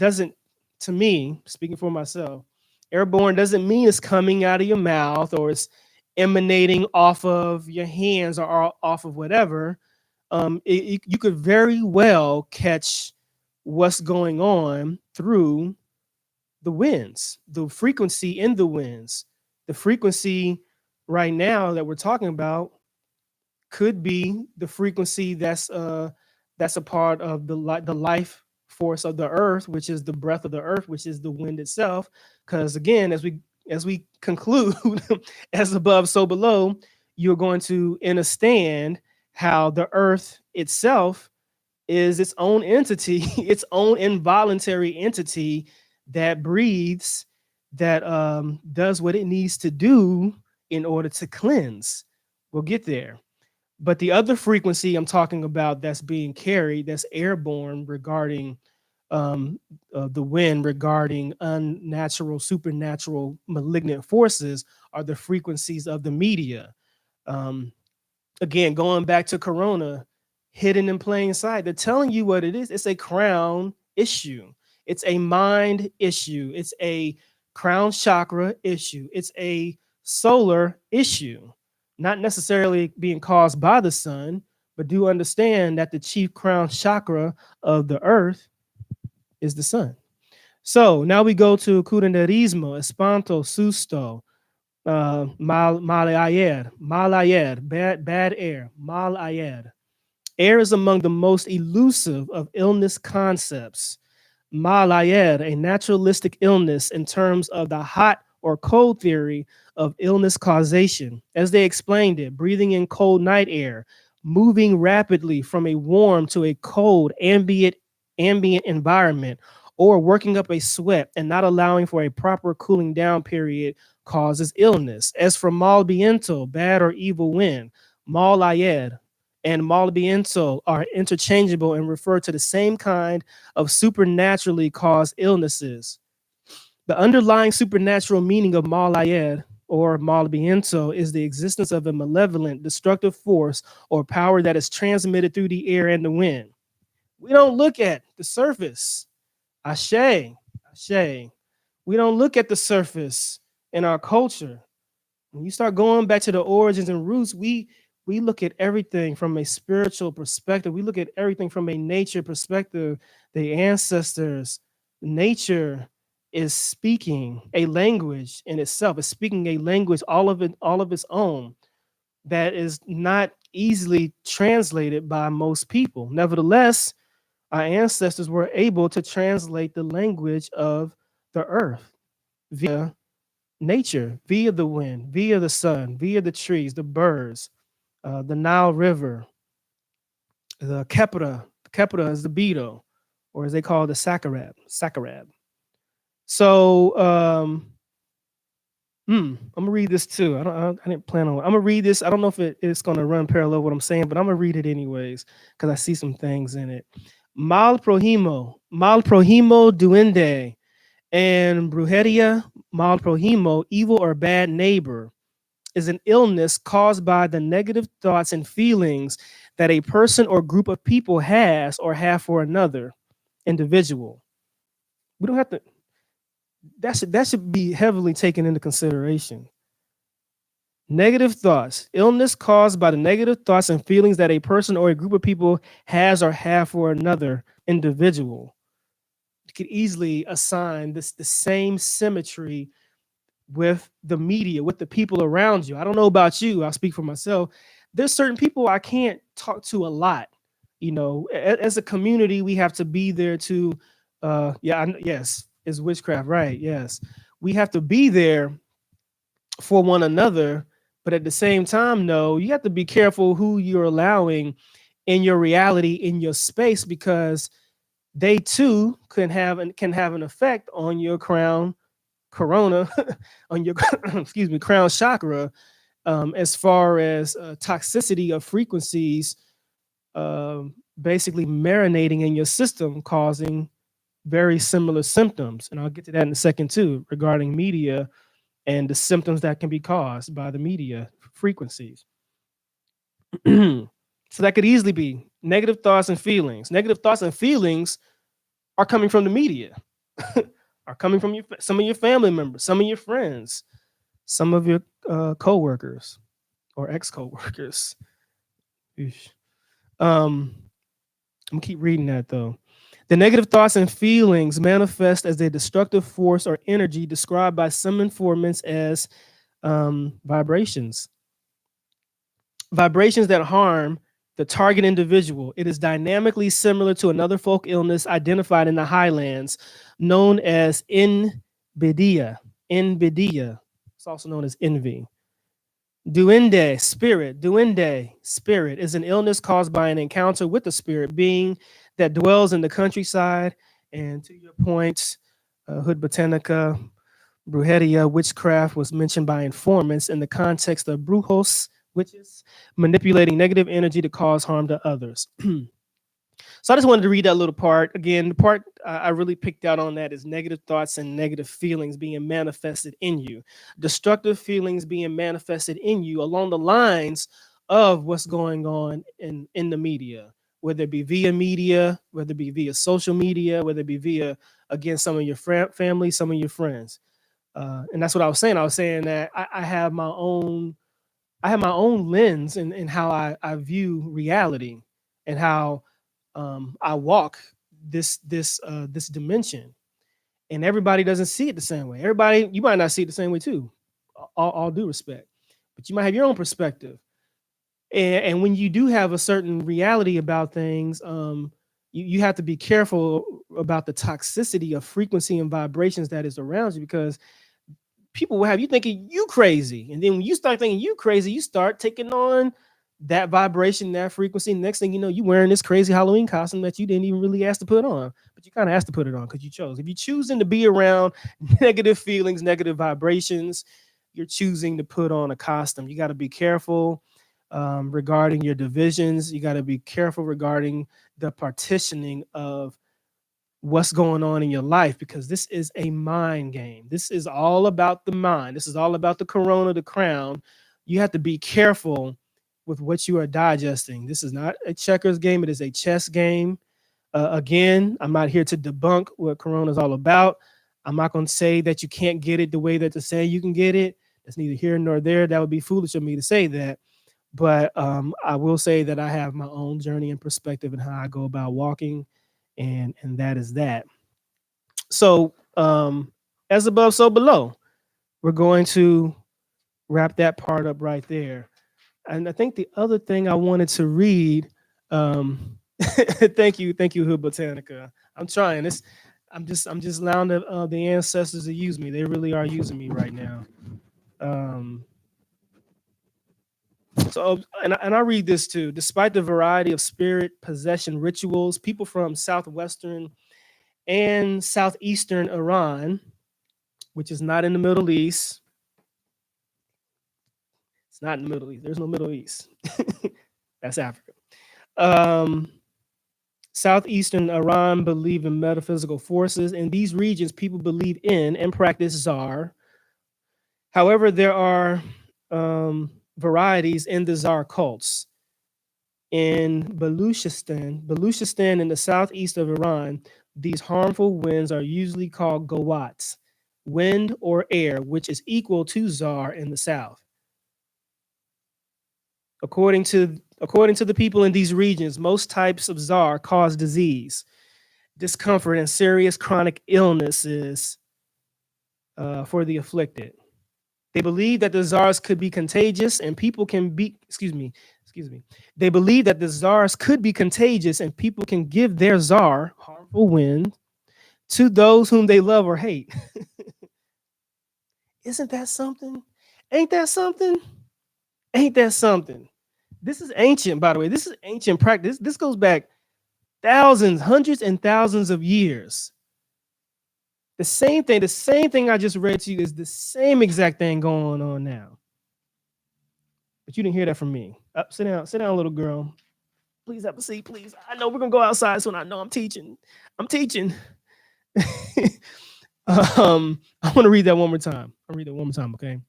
to me, speaking for myself, airborne doesn't mean it's coming out of your mouth or it's emanating off of your hands or off of whatever. You could very well catch what's going on through the winds, the frequency in the winds. The frequency right now that we're talking about could be the frequency that's a part of the life force of the earth, which is the breath of the earth, which is the wind itself. Because again, as we conclude, as above, so below, you're going to understand how the earth itself is its own entity, its own involuntary entity that breathes, that does what it needs to do in order to cleanse. We'll get there. But the other frequency I'm talking about that's being carried, that's airborne, regarding the wind, regarding unnatural, supernatural, malignant forces, are the frequencies of the media. Um, Again, going back to Corona, hidden in plain sight. They're telling you what it is. It's a crown issue. It's a mind issue. It's a crown chakra issue. It's a solar issue, not necessarily being caused by the sun, but do understand that the chief crown chakra of the earth is the sun. So now we go to curanderismo, espanto, susto, mal ayer, bad air, mal ayer. Air is among the most elusive of illness concepts. Malayer, a naturalistic illness in terms of the hot or cold theory of illness causation. As they explained it, breathing in cold night air, moving rapidly from a warm to a cold ambient environment, or working up a sweat and not allowing for a proper cooling down period causes illness. As for mal viento, bad or evil wind, mal ayer, and malbiento are interchangeable and refer to the same kind of supernaturally caused illnesses. The underlying supernatural meaning of mal or malbiento is the existence of a malevolent, destructive force or power that is transmitted through the air and the wind. We don't look at the surface. Ashe, ashe. We don't look at the surface in our culture. When you start going back to the origins and roots, we look at everything from a spiritual perspective. We look at everything from a nature perspective. The ancestors, nature is speaking a language in itself. It's speaking a language all of its own that is not easily translated by most people. Nevertheless, our ancestors were able to translate the language of the earth via nature, via the wind, via the sun, via the trees, the birds, the Nile River, the Kepra. Kepra is the beetle, or as they call it, the saccharab. Saccharab. So I'm gonna read this too. I didn't plan on. I'm gonna read this. I don't know if it's gonna run parallel with what I'm saying, but I'm gonna read it anyways because I see some things in it. Mal prohimo duende, and brujeria, mal prohimo, evil or bad neighbor, is an illness caused by the negative thoughts and feelings that a person or group of people has or have for another individual. We don't have to. That should be heavily taken into consideration. Negative thoughts, illness caused by the negative thoughts and feelings that a person or a group of people has or have for another individual. You could easily assign this the same symmetry with the media, with the people around you. I don't know about you. I'll speak for myself. There's certain people I can't talk to a lot. As a community, we have to be there to, yes, is witchcraft, right? Yes, we have to be there for one another, but at the same time, no, you have to be careful who you're allowing in your reality, in your space, because they too can have an effect on your crown corona, on your excuse me, crown chakra, as far as toxicity of frequencies, basically marinating in your system, causing very similar symptoms. And I'll get to that in a second too, regarding media and the symptoms that can be caused by the media frequencies. So that could easily be negative thoughts and feelings. Negative thoughts and feelings are coming from the media, are coming from some of your family members, some of your friends, some of your co-workers or ex-co-workers. Eesh. I'm gonna keep reading that though. The negative thoughts and feelings manifest as a destructive force or energy described by some informants as vibrations. Vibrations that harm the target individual. It is dynamically similar to another folk illness identified in the highlands known as NVIDIA. NVIDIA. It's also known as envy. Duende, spirit, is an illness caused by an encounter with a spirit being that dwells in the countryside. And to your point, Hood Botanica, brujeria, witchcraft, was mentioned by informants in the context of brujos, witches, manipulating negative energy to cause harm to others. So I just wanted to read that little part. Again, the part I really picked out on that is negative thoughts and negative feelings being manifested in you, destructive feelings being manifested in you along the lines of what's going on in the media, whether it be via media, whether it be via social media, whether it be via, again, some of your family, some of your friends. And that's what I was saying. I was saying that I have my own lens in how I view reality and how I walk this dimension, and everybody doesn't see it the same way. Everybody, you might not see it the same way too. All due respect, but you might have your own perspective. And when you do have a certain reality about things, you have to be careful about the toxicity of frequency and vibrations that is around you, because people will have you thinking you crazy, and then when you start thinking you crazy, you start taking on that vibration, that frequency. Next thing you know, you wearing this crazy Halloween costume that you didn't even really ask to put on, but you kind of asked to put it on because you chose. If you're choosing to be around negative feelings, negative vibrations, you're choosing to put on a costume. You got to be careful. regarding your divisions. You got to be careful regarding the partitioning of what's going on in your life, because this is a mind game. This is all about the mind. This is all about the corona, the crown. You have to be careful with what you are digesting. This is not a checkers game, it is a chess game. Again, I'm not here to debunk what corona is all about. I'm not going to say that you can't get it the way that to say you can get it. That's neither here nor there. That would be foolish of me to say that. But I will say that I have my own journey and perspective and how I go about walking, and that is that. So, as above, so below. We're going to wrap that part up right there. And I think the other thing I wanted to read. Thank you, Hood Botanica. I'm trying this. I'm just allowing the ancestors to use me. They really are using me right now. Um, and I read this too. Despite the variety of spirit possession rituals, people from southwestern and southeastern Iran, which is not in the Middle East, it's not in the Middle East. There's no Middle East. That's Africa. Um, Southeastern Iran believe in metaphysical forces. In these regions, people believe in and practice Tsar. However, there are varieties in the Tsar cults. In Baluchistan in the southeast of Iran, these harmful winds are usually called gawats, wind or air, which is equal to Tsar in the south. According to the people in these regions, most types of Tsar cause disease, discomfort, and serious chronic illnesses for the afflicted. They believe that the czars could be contagious and people can be, excuse me. They believe that the czars could be contagious and people can give their czar, harmful wind, to those whom they love or hate. Isn't that something? Ain't that something? Ain't that something? This is ancient, by the way. This is ancient practice. This goes back thousands, hundreds, and thousands of years. The same thing I just read to you is the same exact thing going on now. But you didn't hear that from me. Up, sit down, little girl. Please have a seat, please. I know we're gonna go outside soon. I know I'm teaching. I'm teaching. I want to read that one more time. I'll read that one more time, okay?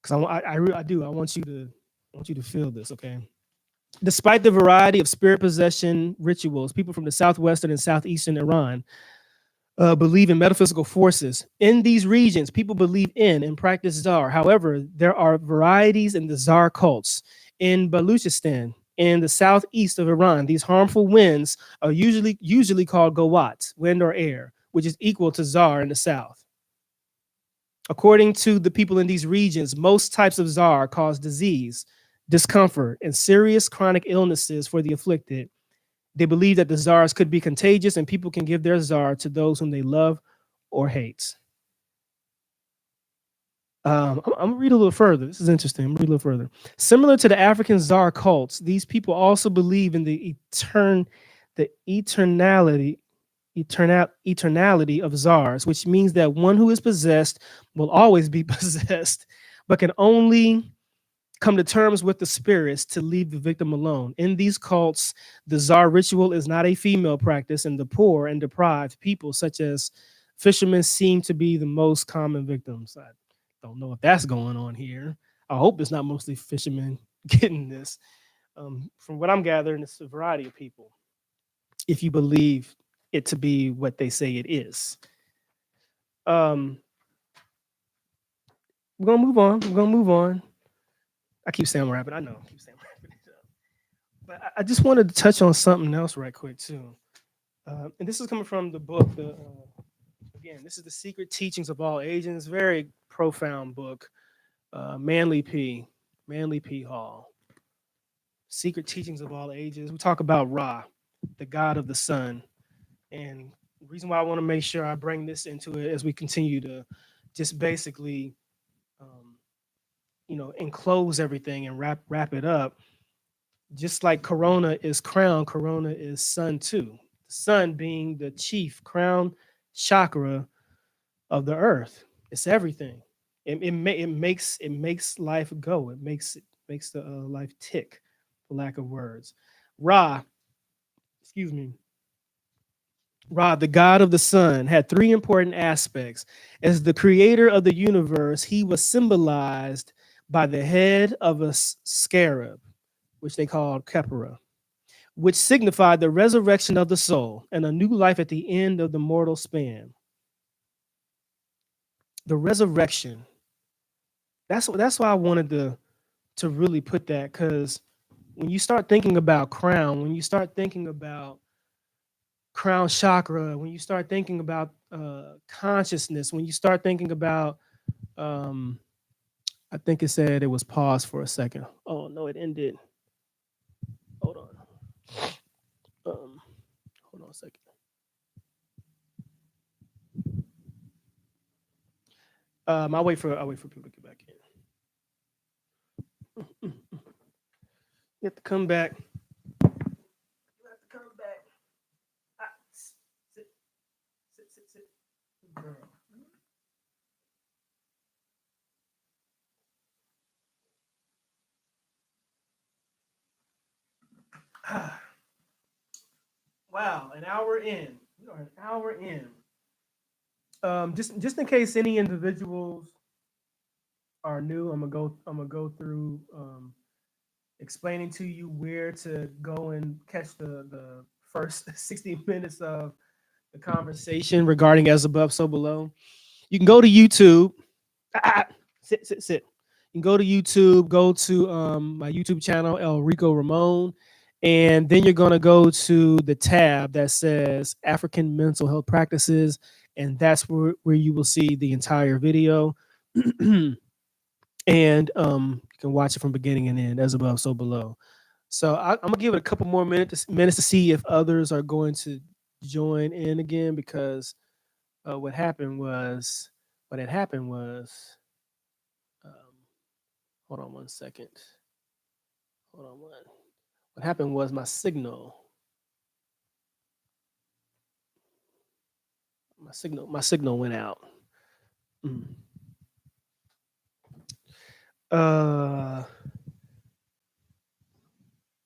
Because I do. I want you to feel this, okay? Despite the variety of spirit possession rituals, people from the southwestern and southeastern Iran believe in metaphysical forces. In these regions, people believe in and practice Tsar. However, there are varieties in the Tsar cults. In Baluchistan, in the southeast of Iran, these harmful winds are usually called gawats, wind or air, which is equal to Tsar in the south. According to the people in these regions, most types of Tsar cause disease, discomfort, and serious chronic illnesses for the afflicted. They believe that the czars could be contagious and people can give their czar to those whom they love or hate. I'm gonna read a little further. This is interesting. I'm gonna read a little further. Similar to the African czar cults, these people also believe in the eternality of czars, which means that one who is possessed will always be possessed, but can only come to terms with the spirits to leave the victim alone. In these cults, the czar ritual is not a female practice, and the poor and deprived people, such as fishermen, seem to be the most common victims. I don't know if that's going on here. I hope it's not mostly fishermen getting this. From what I'm gathering, it's a variety of people, if you believe it to be what they say it is. Um, we're gonna move on. We're gonna move on. I keep saying I'm rapping. I know. I keep saying I'm rapping. But I just wanted to touch on something else right quick too. And this is coming from the book. Again, this is the Secret Teachings of All Ages. Very profound book. Manly P. Hall. Secret Teachings of All Ages. We talk about Ra, the God of the Sun, and the reason why I want to make sure I bring this into it as we continue to just basically, um, enclose everything and wrap it up. Just like Corona is crown, Corona is sun too. The sun being the chief crown chakra of the earth. It's everything. It makes life go. It makes makes the life tick, for lack of words. Ra, excuse me, Ra, the god of the sun, had three important aspects. As the creator of the universe, he was symbolized by the head of a scarab, which they called Khepera, which signified the resurrection of the soul and a new life at the end of the mortal span. The resurrection. That's why I wanted to really put that, because when you start thinking about crown, when you start thinking about crown chakra, when you start thinking about consciousness, when you start thinking about, um, I think it said it was paused for a second. Oh no, it ended. Hold on. Um, hold on a second. I wait for people to get back in. You have to come back. You have to come back. Sit, sit. Girl. Wow, an hour in. We are an hour in. Just in case any individuals are new, I'm gonna go through explaining to you where to go and catch the first 60 minutes of the conversation regarding as above, so below. You can go to YouTube. Ah, sit. You can go to YouTube, go to my YouTube channel, El Rico Ramon, and then you're going to go to the tab that says African Mental Health Practices, and that's where you will see the entire video. And you can watch it from beginning and end, as above, so below. So I'm gonna give it a couple more minutes to see if others are going to join in again, because what had happened was, um, hold on one second. Hold on one. What happened was my signal went out. Mm. Uh,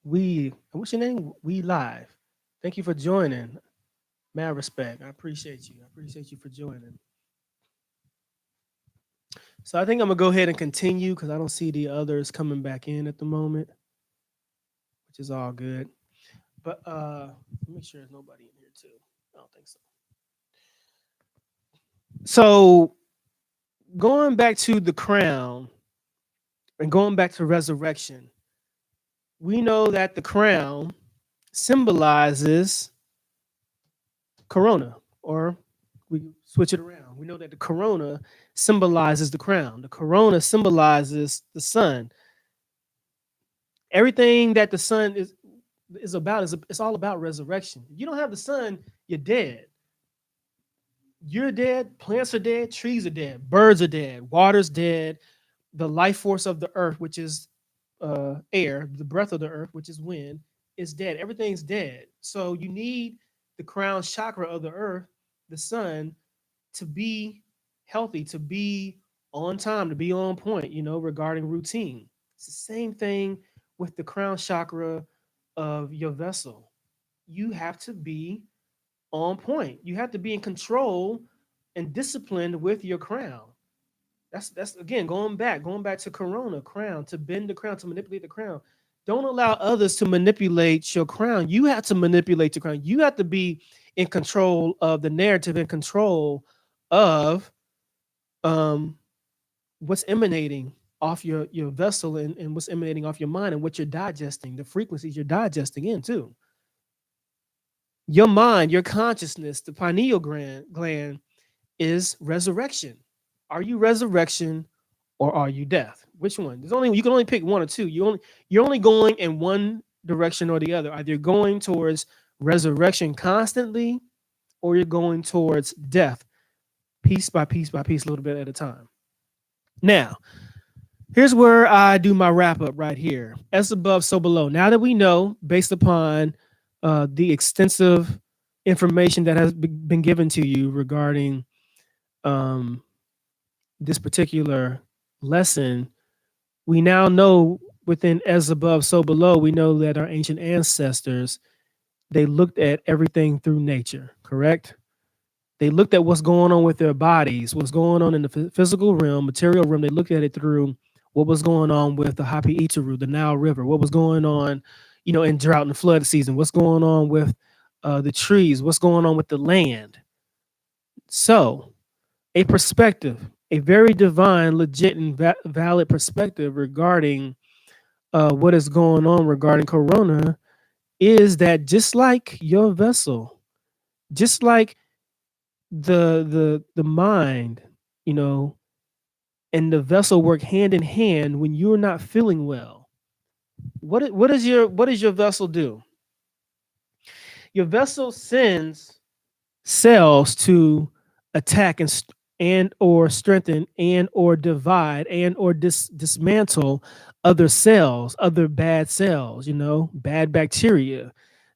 what's your name? We live. Thank you for joining. Mad respect. I appreciate you. I appreciate you for joining. So I think I'm gonna go ahead and continue because I don't see the others coming back in at the moment, which is all good. But make sure there's nobody in here too. I don't think so. So going back to the crown and going back to resurrection, we know that the crown symbolizes corona, or we switch it around. We know that the corona symbolizes the crown. The corona symbolizes the sun. Everything that the sun is about it's all about resurrection. If you don't have the sun, you're dead. You're dead. Plants are dead. Trees are dead. Birds are dead. Water's dead. The life force of the earth, which is air, the breath of the earth, which is wind, is dead. Everything's dead. So you need the crown chakra of the earth, the sun, to be healthy, to be on time, to be on point, regarding routine. It's the same thing with the crown chakra of your vessel. You have to be on point. You have to be in control and disciplined with your crown. That's again going back to corona, crown, to bend the crown, to manipulate the crown. Don't allow others to manipulate your crown. You have to manipulate your crown. You have to be in control of the narrative, in control of um what's emanating off your vessel, and what's emanating off your mind, and what you're digesting, the frequencies you're digesting in too. Your mind, your consciousness, the pineal gland is resurrection. Are you resurrection or are you death? Which one? You can only pick one or two. You're only going in one direction or the other. Either you're going towards resurrection constantly, or you're going towards death, piece by piece by piece, a little bit at a time. Now, here's where I do my wrap up right here. As above, so below. Now that we know, based upon the extensive information that has been given to you regarding um, this particular lesson, we now know within as above, so below, we know that our ancient ancestors, they looked at everything through nature, correct? They looked at what's going on with their bodies, what's going on in the physical realm, material realm. They looked at it through what was going on with the Hapi Itaru, the Nile River, what was going on, in drought and flood season, what's going on with the trees, what's going on with the land. So, a perspective, a very divine, legit, and valid perspective regarding what is going on regarding Corona is that just like your vessel, just like the mind, you know, and the vessel work hand in hand when you're not feeling well. What does your vessel do? Your vessel sends cells to attack and or strengthen and or divide and or dismantle other cells, other bad cells, bad bacteria.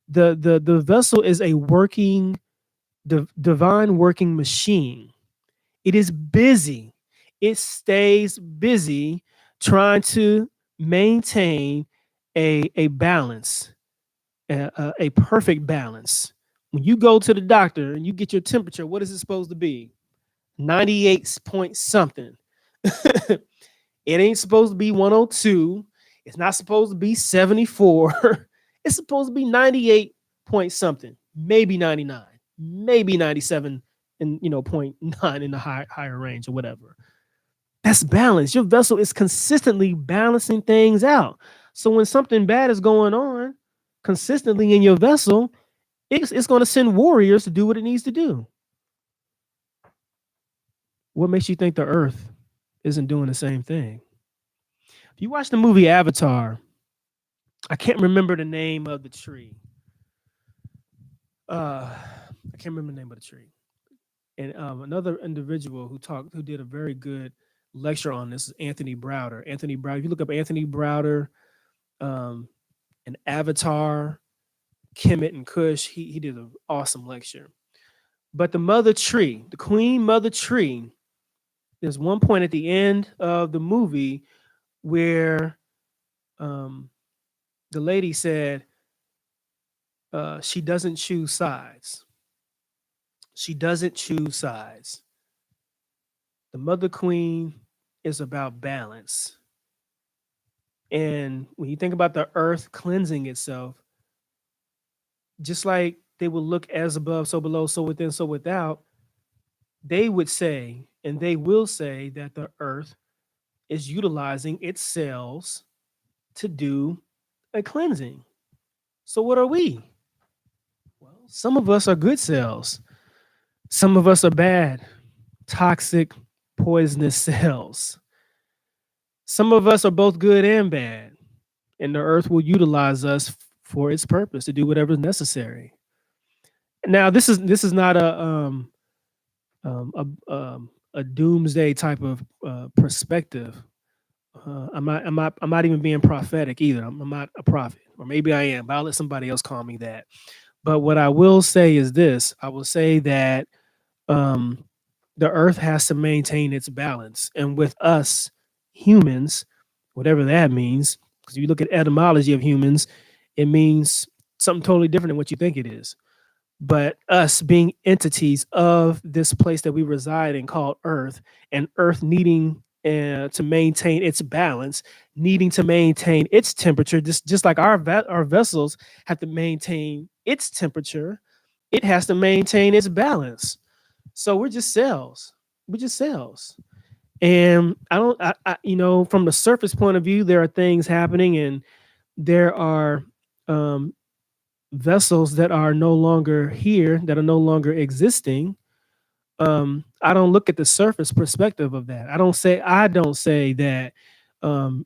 The vessel is a working divine working machine. It is busy. It stays busy trying to maintain a balance, a perfect balance. When you go to the doctor and you get your temperature, what is it supposed to be? 98 point something. It ain't supposed to be 102. It's not supposed to be 74. It's supposed to be 98 point something, maybe 99, maybe 97 and point nine in the higher range or whatever. That's balance. Your vessel is consistently balancing things out. So when something bad is going on consistently in your vessel, it's going to send warriors to do what it needs to do. What makes you think the earth isn't doing the same thing? If you watch the movie Avatar, I can't remember the name of the tree. I can't remember the name of the tree. And another individual who did a very good lecture on this is Anthony Browder. Anthony Browder. If you look up Anthony Browder, um, and Avatar, Kemet and Kush, he did an awesome lecture. But the mother tree, the queen mother tree, there's one point at the end of the movie where um, the lady said she doesn't choose sides. She doesn't choose sides. The mother queen is about balance. And when you think about the earth cleansing itself, just like they will look as above, so below, so within, so without, they would say, and they will say that the earth is utilizing its cells to do a cleansing. So what are we? Well, some of us are good cells. Some of us are bad, toxic, poisonous cells. Some of us are both good and bad, and the earth will utilize us for its purpose to do whatever is necessary. Now, this is not a doomsday type of perspective. I'm not even being prophetic either. I'm not a prophet, or maybe I am, but I'll let somebody else call me that. But what I will say is this: I will say that um, the earth has to maintain its balance, and with us humans, whatever that means, because if you look at etymology of humans, it means something totally different than what you think it is. But us being entities of this place that we reside in called Earth, and Earth needing to maintain its balance, needing to maintain its temperature, just like our vessels have to maintain its temperature, it has to maintain its balance. So we're just cells. We're just cells. And I don't, from the surface point of view, there are things happening, and there are um, vessels that are no longer here, that are no longer existing. I don't look at the surface perspective of that. I don't say that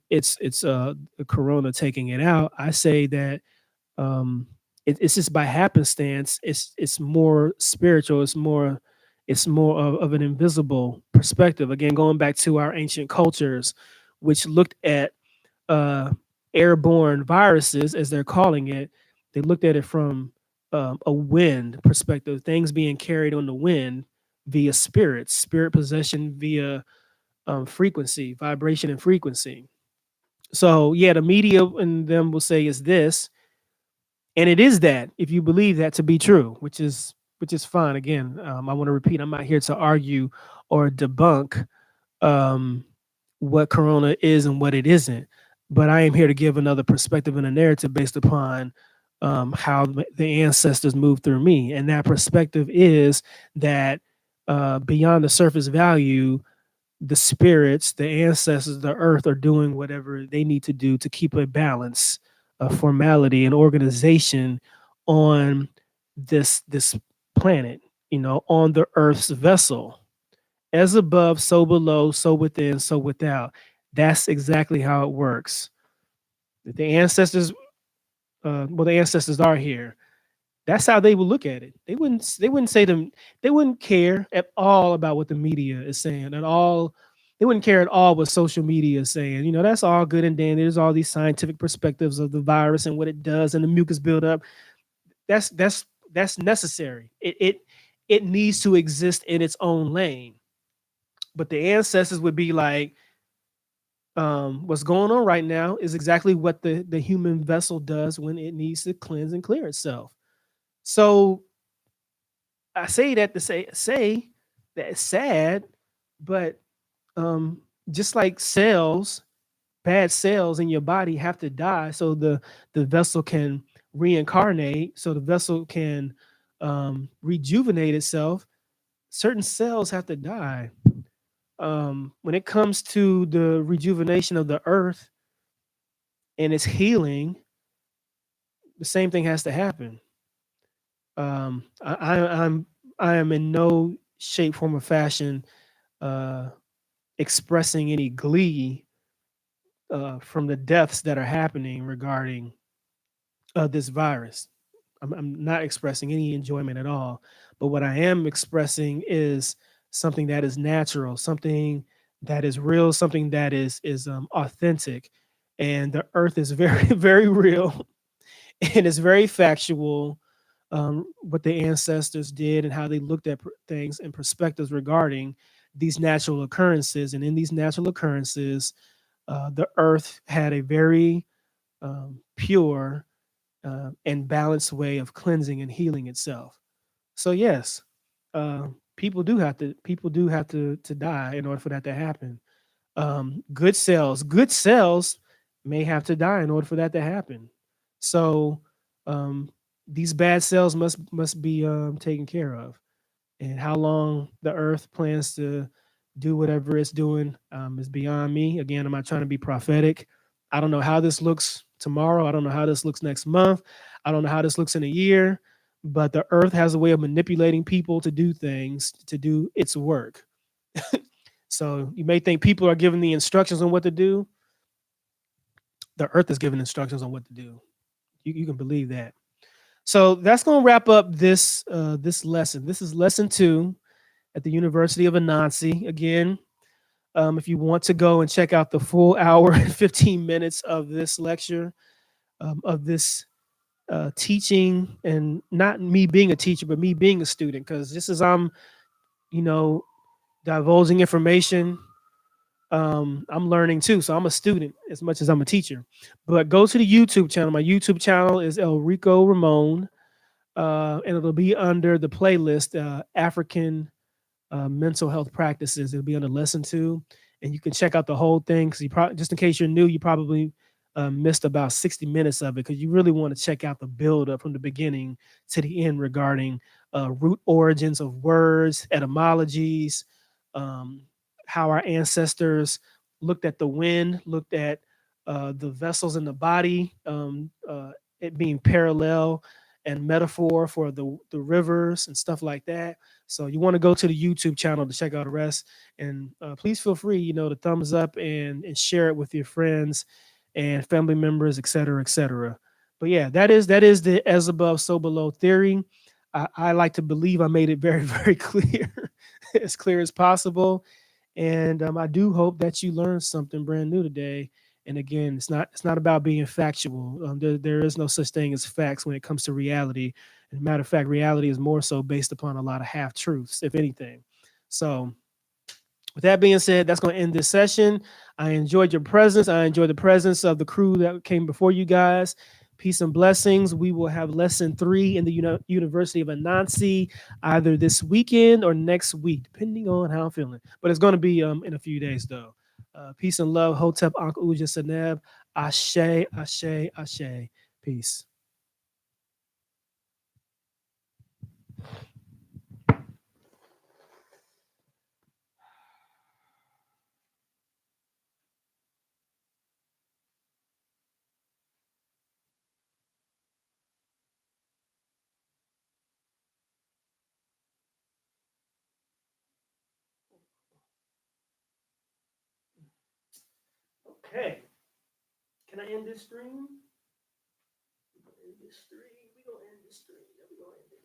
it's the corona taking it out. I say that um it's just by happenstance. It's more spiritual. It's more of an invisible perspective. Again, going back to our ancient cultures, which looked at uh, airborne viruses, as they're calling it. They looked at it from a wind perspective, things being carried on the wind via spirit possession via frequency, vibration, and frequency. So yeah, the media and them will say it's this, and it is that if you believe that to be true, which is fine. Again, I want to repeat, I'm not here to argue or debunk um, what Corona is and what it isn't, but I am here to give another perspective and a narrative based upon how the ancestors moved through me, and that perspective is that beyond the surface value, the spirits, the ancestors, the earth are doing whatever they need to do to keep a balance, a formality, an organization on this planet, on the earth's vessel. As above, so below, so within, so without. That's exactly how it works. The ancestors, well, the ancestors are here. That's how they would look at it. They wouldn't say them. They wouldn't care at all about what the media is saying at all. They wouldn't care at all what social media is saying. That's all good and dandy. There's all these scientific perspectives of the virus and what it does and the mucus buildup. That's necessary. It needs to exist in its own lane. But the ancestors would be like, what's going on right now is exactly what the human vessel does when it needs to cleanse and clear itself. So I say that to say that it's sad, but um, just like cells, bad cells in your body have to die so the vessel can reincarnate, so the vessel can rejuvenate itself. Certain cells have to die. When it comes to the rejuvenation of the earth and its healing, the same thing has to happen. I am in no shape, form, or fashion uh, expressing any glee from the deaths that are happening regarding this virus. I'm not expressing any enjoyment at all. But what I am expressing is something that is natural, something that is real, something that is authentic. And the earth is very, very real, and it's very factual. What the ancestors did and how they looked at things and perspectives regarding these natural occurrences. And in these natural occurrences, the earth had a very pure and balanced way of cleansing and healing itself. So yes, people do have to die in order for that to happen. Good cells may have to die in order for that to happen. So um, these bad cells must be taken care of. And how long the earth plans to do whatever it's doing is beyond me. Again, I'm not trying to be prophetic. I don't know how this looks tomorrow. I don't know how this looks next month. I don't know how this looks in a year. But the earth has a way of manipulating people to do things, to do its work. So you may think people are giving the instructions on what to do. The earth is giving instructions on what to do. You can believe that. So that's going to wrap up this lesson. This is lesson 2 at the University of Anansi. Again, if you want to go and check out the full hour and 15 minutes of this lecture, of this teaching, and not me being a teacher, but me being a student, because just as I'm, you know, divulging information, I'm learning too. So I'm a student as much as I'm a teacher. But go to the YouTube channel. My YouTube channel is El Rico Ramon, and it'll be under the playlist African mental health practices. It'll be under lesson 2, and you can check out the whole thing because just in case you're new, you probably missed about 60 minutes of it because you really want to check out the build up from the beginning to the end regarding root origins of words, etymologies, um, how our ancestors looked at the wind, looked at the vessels in the body, it being parallel and metaphor for the rivers and stuff like that. So you want to go to the YouTube channel to check out the rest, and please feel free, to thumbs up and share it with your friends and family members, et cetera, et cetera. But yeah, that is the as above, so below theory. I like to believe I made it very, very clear as possible, and I do hope that you learned something brand new today. And again, it's not about being factual. There is no such thing as facts when it comes to reality. As a matter of fact, reality is more so based upon a lot of half truths, if anything. So With that being said, that's going to end this session. I enjoyed your presence. I enjoyed the presence of the crew that came before you guys. Peace and blessings. We will have lesson 3 in the University of Anansi either this weekend or next week, depending on how I'm feeling. But it's going to be in a few days, though. Peace and love. Hotep Ankh Uja Seneb. Ashe, Ashe, Ashe. Peace. Okay. Can I end this stream? We're gonna end this stream. We're gonna end this stream. We're gonna end it.